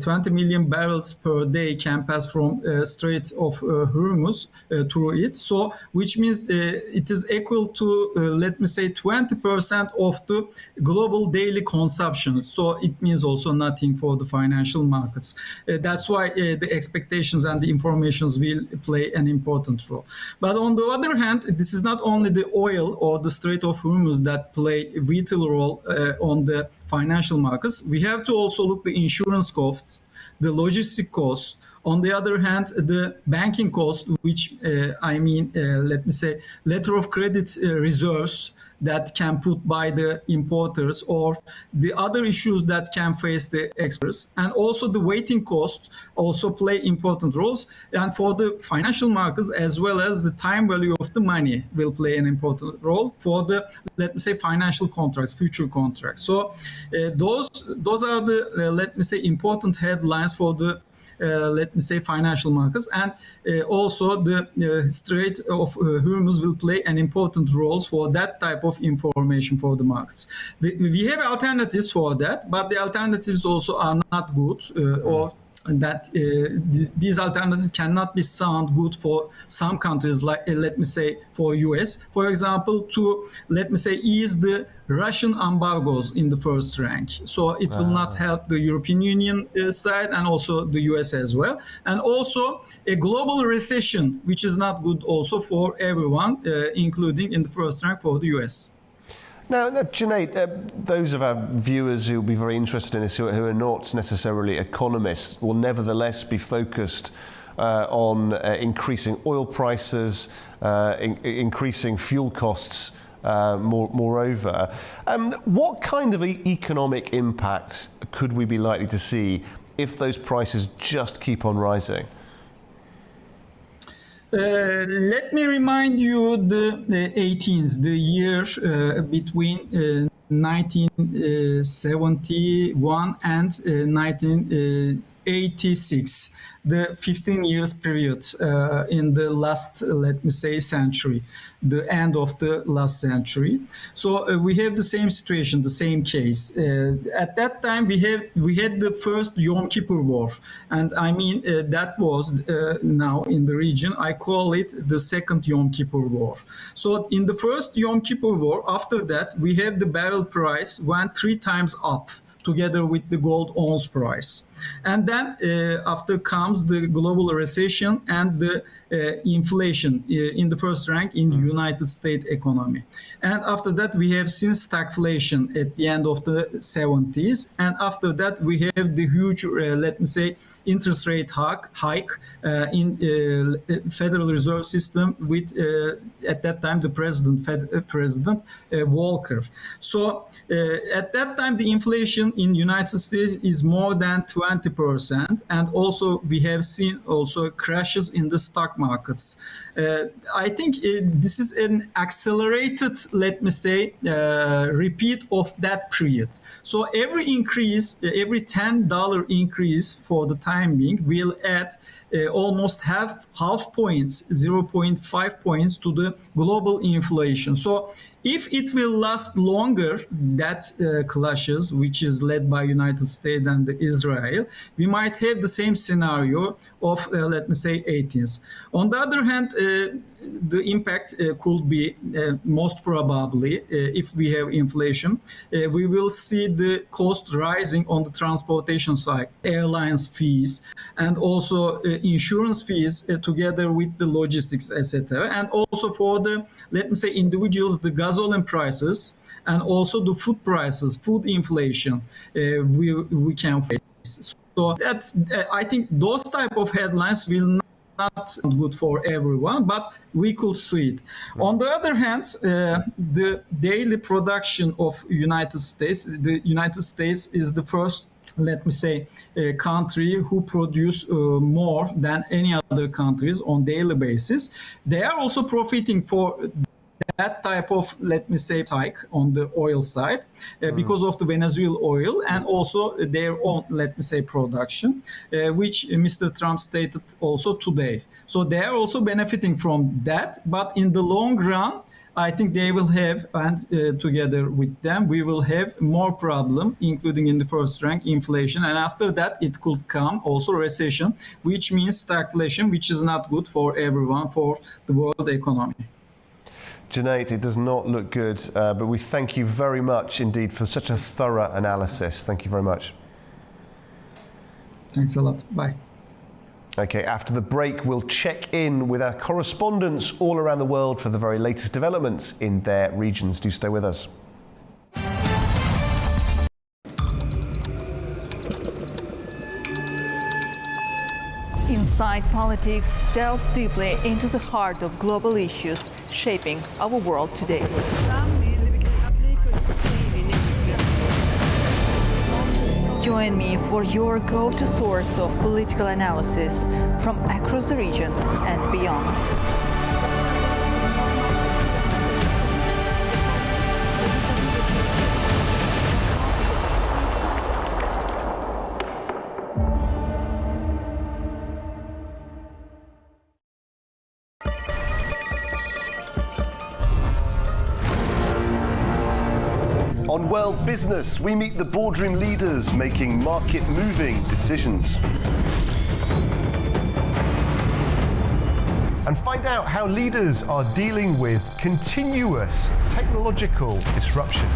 20 million barrels per day can pass from Strait of Hormuz through it. So, which means it is equal to, let me say, 20% of the global daily consumption. So it means also nothing for the financial markets. That's why the expectations and the informations will play an important role. But on the other hand, this is not only the oil or the Strait of Hormuz that play a vital role on the financial markets. We have to also look the insurance costs, the logistic costs. On the other hand, the banking cost, which let me say, letter of credit reserves that can put by the importers, or the other issues that can face the exporters. And also the waiting costs also play important roles. And for the financial markets, as well as the time value of the money will play an important role for the, let me say, financial contracts, future contracts. So those are the, let me say, important headlines for the let me say, financial markets. And also the Strait of Hormuz will play an important role for that type of information for the markets. We have alternatives for that, but the alternatives also are not good, or that these alternatives cannot be sound good for some countries, like let me say for US, for example, to let me say ease the Russian embargoes in the first rank. So it will not help the European Union side and also the US as well. And also a global recession, which is not good also for everyone, including in the first rank for the US. Now, Junaid, those of our viewers who will be very interested in this, who are not necessarily economists, will nevertheless be focused on increasing oil prices, increasing fuel costs, moreover. What kind of economic impact could we be likely to see if those prices just keep on rising? Let me remind you the 18th, the year between 1971 and 1986, the 15 years period in the last, let me say, century, the end of the last century. So we have the same situation, the same case. At that time, we had the first Yom Kippur War, and I mean that was now in the region. I call it the second Yom Kippur War. So in the first Yom Kippur War, after that, we have the barrel price went 3 times up, together with the gold ounce price. And then after comes the global recession and the inflation in the first rank in the United States economy. And after that, we have seen stagflation at the end of the 70s. And after that, we have the huge, let me say, interest rate hike in Federal Reserve System with, at that time, the President Walker. So at that time, the inflation in United States is more than 20%. And also, we have seen also crashes in the stock markets. I think this is an accelerated, let me say, repeat of that period. So every increase, every $10 increase for the time being will add almost half points, 0.5 points to the global inflation. So if it will last longer, that clashes, which is led by United States and Israel, we might have the same scenario of, let me say, 18th. On the other hand, the impact could be most probably, if we have inflation, we will see the cost rising on the transportation side, airlines fees, and also insurance fees together with the logistics, etc. And also for the, let me say, individuals, the gasoline prices, and also the food prices, food inflation we can face. So that's, I think those type of headlines will not good for everyone, but we could see it. On the other hand, the daily production of United States, the United States is the first, let me say, country who produce more than any other countries on daily basis. They are also profiting for that type of, let me say, hike on the oil side because of the Venezuelan oil and also their own, let me say, production, which Mr. Trump stated also today. So they are also benefiting from that, but in the long run, I think they will have, and together with them, we will have more problem, including in the first rank, inflation. And after that, it could come also recession, which means stagflation, which is not good for everyone, for the world economy. Junaid, it does not look good, but we thank you very much indeed for such a thorough analysis. Thank you very much. Thanks a lot. Bye. Okay, after the break, we'll check in with our correspondents all around the world for the very latest developments in their regions. Do stay with us. Inside Politics delves deeply into the heart of global issues shaping our world today. Join me for your go-to source of political analysis from across the region and beyond. On World Business, we meet the boardroom leaders making market-moving decisions. And find out how leaders are dealing with continuous technological disruption.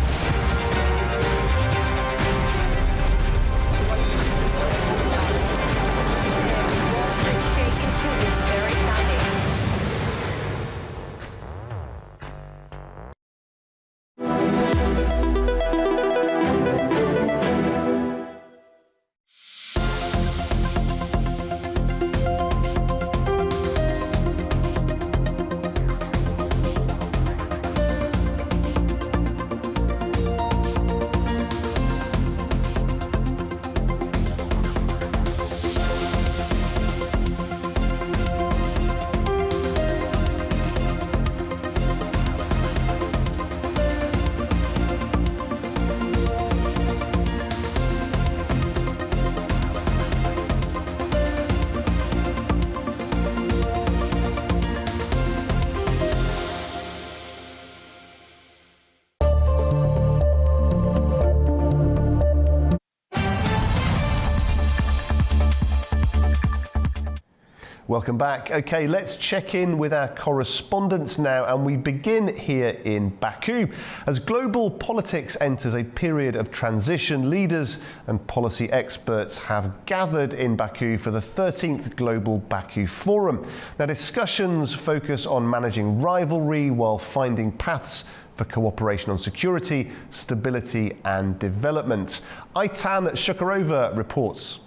Welcome back. Okay, let's check in with our correspondents now, and we begin here in Baku. As global politics enters a period of transition, leaders and policy experts have gathered in Baku for the 13th Global Baku Forum. Now, discussions focus on managing rivalry while finding paths for cooperation on security, stability and development. Aytan Shukarova reports.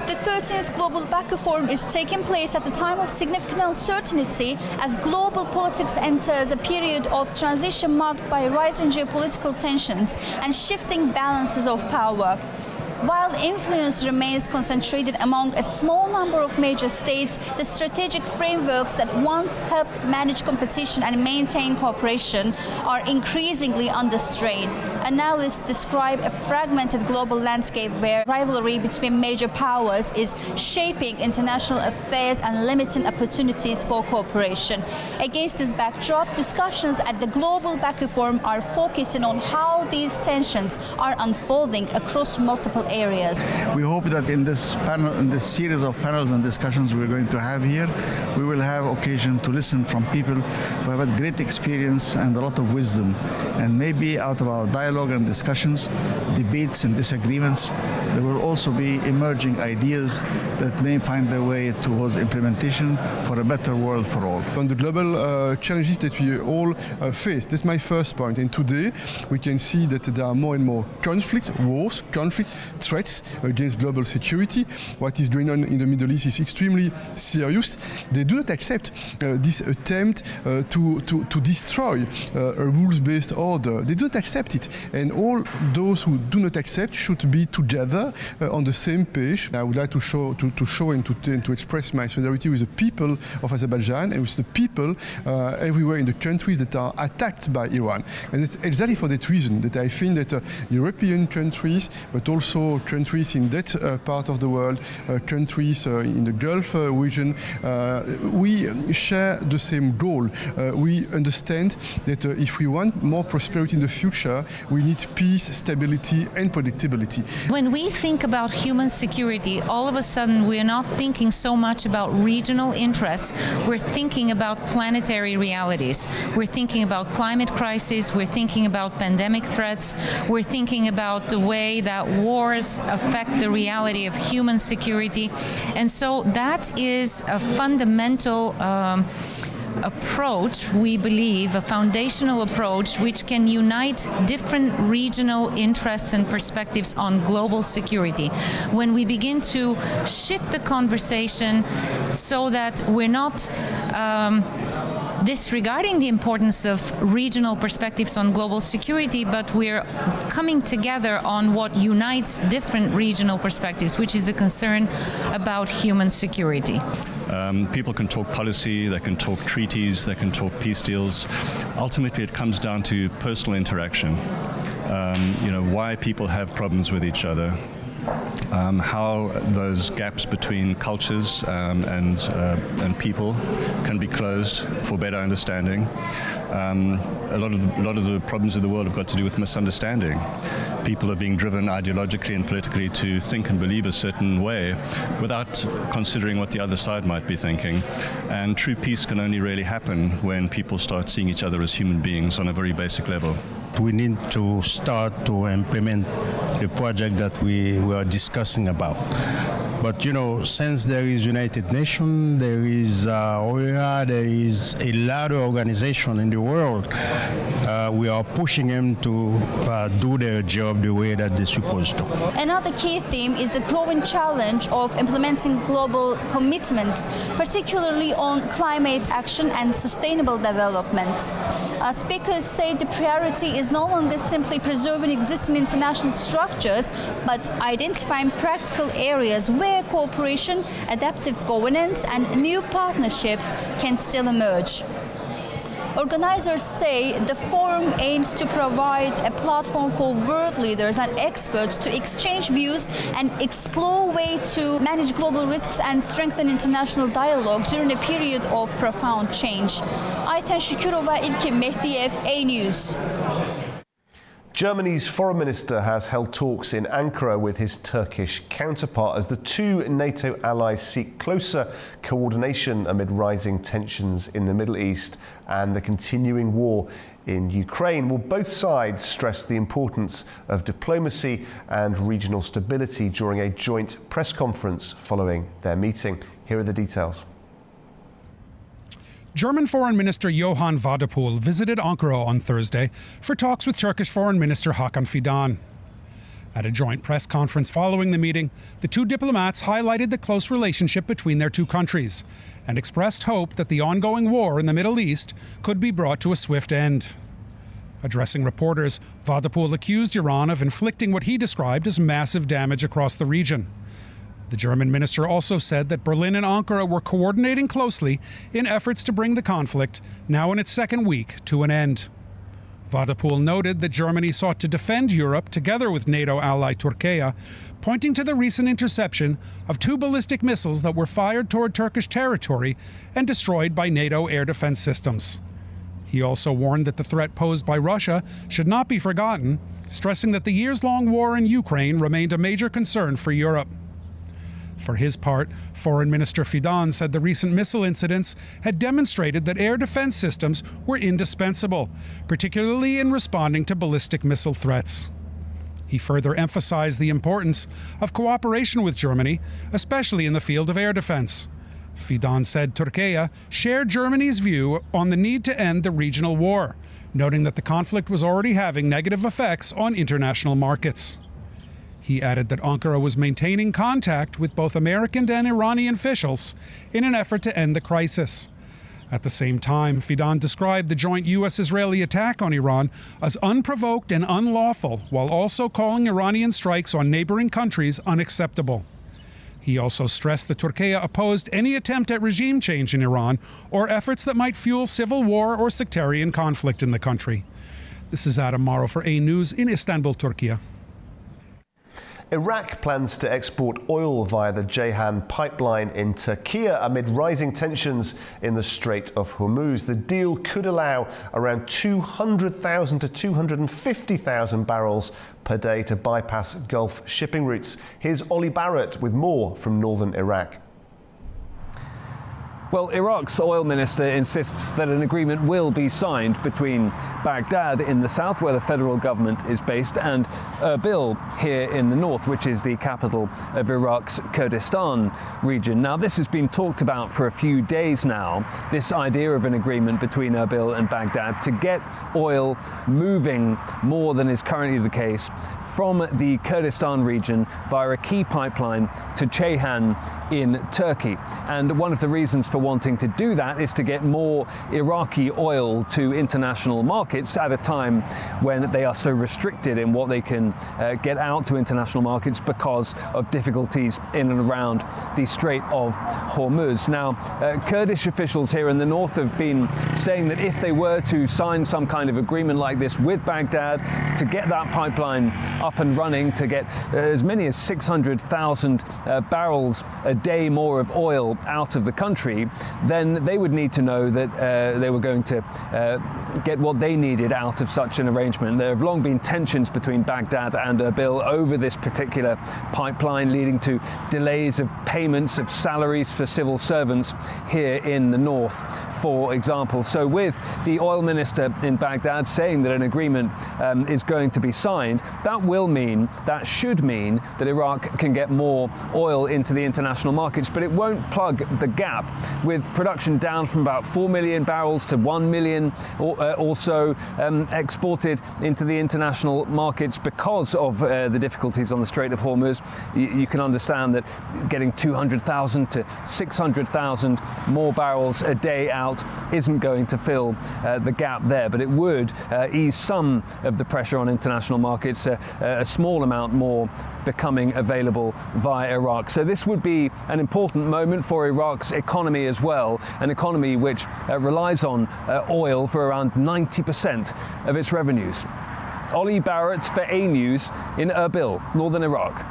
The 13th Global Baku Forum is taking place at a time of significant uncertainty as global politics enters a period of transition marked by rising geopolitical tensions and shifting balances of power. While influence remains concentrated among a small number of major states, the strategic frameworks that once helped manage competition and maintain cooperation are increasingly under strain. Analysts describe a fragmented global landscape where rivalry between major powers is shaping international affairs and limiting opportunities for cooperation. Against this backdrop, discussions at the Global Baku Forum are focusing on how these tensions are unfolding across multiple areas. We hope that in this panel, in this series of panels and discussions we're going to have here, we will have occasion to listen from people who have had great experience and a lot of wisdom. And maybe out of our dialogue and discussions, debates and disagreements, there will also be emerging ideas that may find their way towards implementation for a better world for all. On the global challenges that we all face, that's my first point. And today we can see that there are more and more conflicts, wars, conflicts, threats against global security. What is going on in the Middle East is extremely serious. They do not accept this attempt to destroy a rules-based order. They do not accept it. And all those who do not accept should be together on the same page. I would like to show and to express my solidarity with the people of Azerbaijan and with the people everywhere in the countries that are attacked by Iran. And it's exactly for that reason that I think that European countries, but also countries in that part of the world, countries in the Gulf region, we share the same goal. We understand that if we want more prosperity in the future, we need peace, stability and predictability. When we think about human security, all of a sudden we're not thinking so much about regional interests. We're thinking about planetary realities. We're thinking about climate crisis. We're thinking about pandemic threats. We're thinking about the way that wars affect the reality of human security. And so that is a fundamental approach, we believe, a foundational approach which can unite different regional interests and perspectives on global security. When we begin to shift the conversation so that we're not disregarding the importance of regional perspectives on global security, but we're coming together on what unites different regional perspectives, which is the concern about human security. People can talk policy, they can talk treaties, they can talk peace deals. Ultimately, it comes down to personal interaction. Why people have problems with each other. How those gaps between cultures and people can be closed for better understanding. A lot of the problems of the world have got to do with misunderstanding. People are being driven ideologically and politically to think and believe a certain way without considering what the other side might be thinking. And true peace can only really happen when people start seeing each other as human beings on a very basic level. We need to start to implement the project that we were discussing about. But since there is United Nations, there is OEA, there is a lot of organizations in the world, we are pushing them to do their job the way that they're supposed to. Another key theme is the growing challenge of implementing global commitments, particularly on climate action and sustainable development. Speakers say the priority is no longer simply preserving existing international structures, but identifying practical areas where cooperation, adaptive governance and new partnerships can still emerge. Organizers say the forum aims to provide a platform for world leaders and experts to exchange views and explore ways to manage global risks and strengthen international dialogue during a period of profound change. Aytan Shukurova, İlkin Mehdiyev, A News. Germany's foreign minister has held talks in Ankara with his Turkish counterpart as the two NATO allies seek closer coordination amid rising tensions in the Middle East and the continuing war in Ukraine. Well, both sides stressed the importance of diplomacy and regional stability during a joint press conference following their meeting. Here are the details. German Foreign Minister Johann Wadepool visited Ankara on Thursday for talks with Turkish Foreign Minister Hakan Fidan. At a joint press conference following the meeting, the two diplomats highlighted the close relationship between their two countries and expressed hope that the ongoing war in the Middle East could be brought to a swift end. Addressing reporters, Wadepool accused Iran of inflicting what he described as massive damage across the region. The German minister also said that Berlin and Ankara were coordinating closely in efforts to bring the conflict, now in its second week, to an end. Wadepool noted that Germany sought to defend Europe together with NATO ally Turkey, pointing to the recent interception of two ballistic missiles that were fired toward Turkish territory and destroyed by NATO air defense systems. He also warned that the threat posed by Russia should not be forgotten, stressing that the years-long war in Ukraine remained a major concern for Europe. For his part, Foreign Minister Fidan said the recent missile incidents had demonstrated that air defense systems were indispensable, particularly in responding to ballistic missile threats. He further emphasized the importance of cooperation with Germany, especially in the field of air defense. Fidan said Turkey shared Germany's view on the need to end the regional war, noting that the conflict was already having negative effects on international markets. He added that Ankara was maintaining contact with both American and Iranian officials in an effort to end the crisis. At the same time, Fidan described the joint U.S.-Israeli attack on Iran as unprovoked and unlawful, while also calling Iranian strikes on neighboring countries unacceptable. He also stressed that Turkey opposed any attempt at regime change in Iran or efforts that might fuel civil war or sectarian conflict in the country. This is Adam Morrow for A News in Istanbul, Turkey. Iraq plans to export oil via the Ceyhan pipeline in Turkey amid rising tensions in the Strait of Hormuz. The deal could allow around 200,000 to 250,000 barrels per day to bypass Gulf shipping routes. Here's Ollie Barrett with more from northern Iraq. Well, Iraq's oil minister insists that an agreement will be signed between Baghdad in the south, where the federal government is based, and Erbil here in the north, which is the capital of Iraq's Kurdistan region. Now, this has been talked about for a few days now, this idea of an agreement between Erbil and Baghdad to get oil moving more than is currently the case from the Kurdistan region via a key pipeline to Ceyhan in Turkey. And one of the reasons for wanting to do that is to get more Iraqi oil to international markets at a time when they are so restricted in what they can get out to international markets because of difficulties in and around the Strait of Hormuz. Now, Kurdish officials here in the north have been saying that if they were to sign some kind of agreement like this with Baghdad to get that pipeline up and running, to get as many as 600,000 barrels a day more of oil out of the country, then they would need to know that they were going to get what they needed out of such an arrangement. There have long been tensions between Baghdad and Erbil over this particular pipeline, leading to delays of payments of salaries for civil servants here in the north, for example. So with the oil minister in Baghdad saying that an agreement is going to be signed, that should mean that Iraq can get more oil into the international markets, but it won't plug the gap with production down from about 4 million barrels to 1 million or so exported into the international markets because of the difficulties on the Strait of Hormuz. You can understand that getting 200,000 to 600,000 more barrels a day out isn't going to fill the gap there, but it would ease some of the pressure on international markets, a small amount more becoming available via Iraq. So this would be an important moment for Iraq's economy as well, an economy which relies on oil for around 90% of its revenues. Ollie Barrett for A News in Erbil, northern Iraq.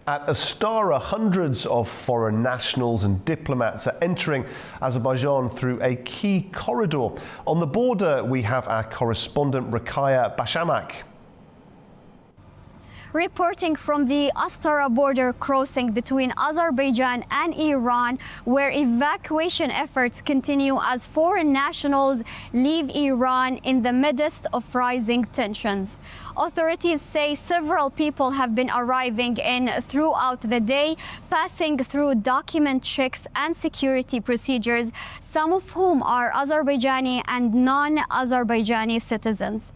At Astara, hundreds of foreign nationals and diplomats are entering Azerbaijan through a key corridor. On the border, we have our correspondent Rakaya Bashamak. Reporting from the Astara border crossing between Azerbaijan and Iran, where evacuation efforts continue as foreign nationals leave Iran in the midst of rising tensions. Authorities say several people have been arriving in throughout the day, passing through document checks and security procedures, some of whom are Azerbaijani and non-Azerbaijani citizens.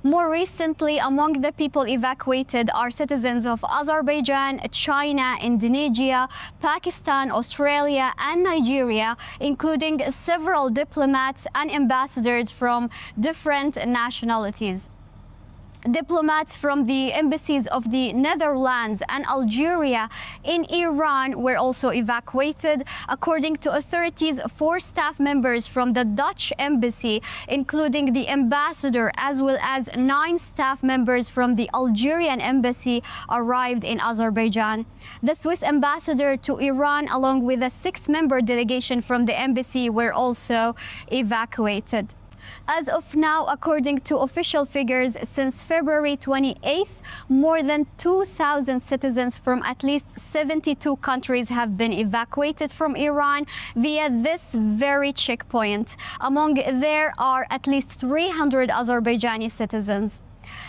More recently, among the people evacuated are citizens of Azerbaijan, China, Indonesia, Pakistan, Australia, and Nigeria, including several diplomats and ambassadors from different nationalities. Diplomats from the embassies of the Netherlands and Algeria in Iran were also evacuated. According to authorities, 4 staff members from the Dutch embassy, including the ambassador, as well as 9 staff members from the Algerian embassy, arrived in Azerbaijan. The Swiss ambassador to Iran, along with a 6-member delegation from the embassy, were also evacuated. As of now, according to official figures, since February 28th, more than 2,000 citizens from at least 72 countries have been evacuated from Iran via this very checkpoint. Among there are at least 300 Azerbaijani citizens.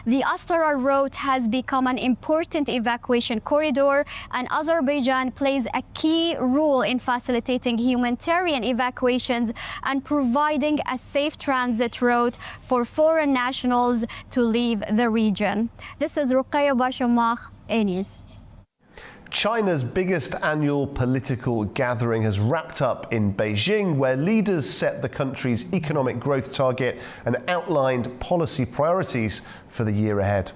The Astara road has become an important evacuation corridor, and Azerbaijan plays a key role in facilitating humanitarian evacuations and providing a safe transit route for foreign nationals to leave the region. This is Ruqayya Bashamakh, News. China's biggest annual political gathering has wrapped up in Beijing, where leaders set the country's economic growth target and outlined policy priorities for the year ahead.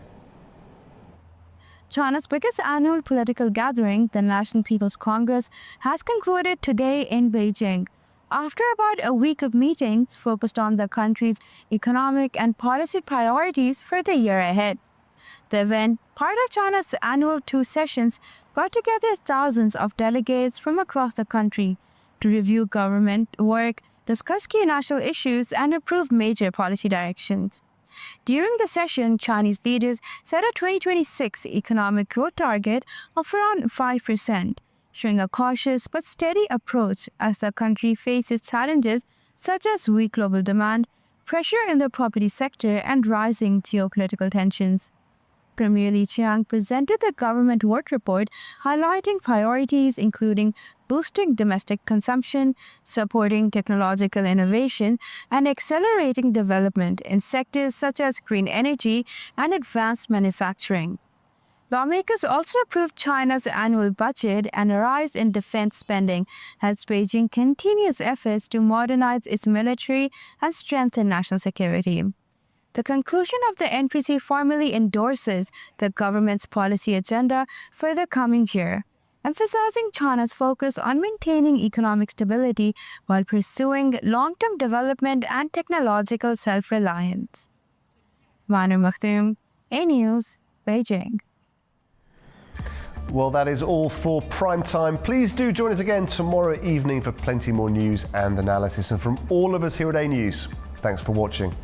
China's biggest annual political gathering, the National People's Congress, has concluded today in Beijing. After about a week of meetings focused on the country's economic and policy priorities for the year ahead. The event, part of China's annual 2 sessions, brought together thousands of delegates from across the country to review government work, discuss key national issues, and approve major policy directions. During the session, Chinese leaders set a 2026 economic growth target of around 5%, showing a cautious but steady approach as the country faces challenges such as weak global demand, pressure in the property sector, and rising geopolitical tensions. Premier Li Qiang presented the government work report highlighting priorities including boosting domestic consumption, supporting technological innovation, and accelerating development in sectors such as green energy and advanced manufacturing. Lawmakers also approved China's annual budget and a rise in defense spending as Beijing continues efforts to modernize its military and strengthen national security. The conclusion of the NPC formally endorses the government's policy agenda for the coming year, emphasizing China's focus on maintaining economic stability while pursuing long-term development and technological self-reliance. Manu Makhtoum, A-News, Beijing. Well, that is all for Prime Time. Please do join us again tomorrow evening for plenty more news and analysis. And from all of us here at A News, thanks for watching.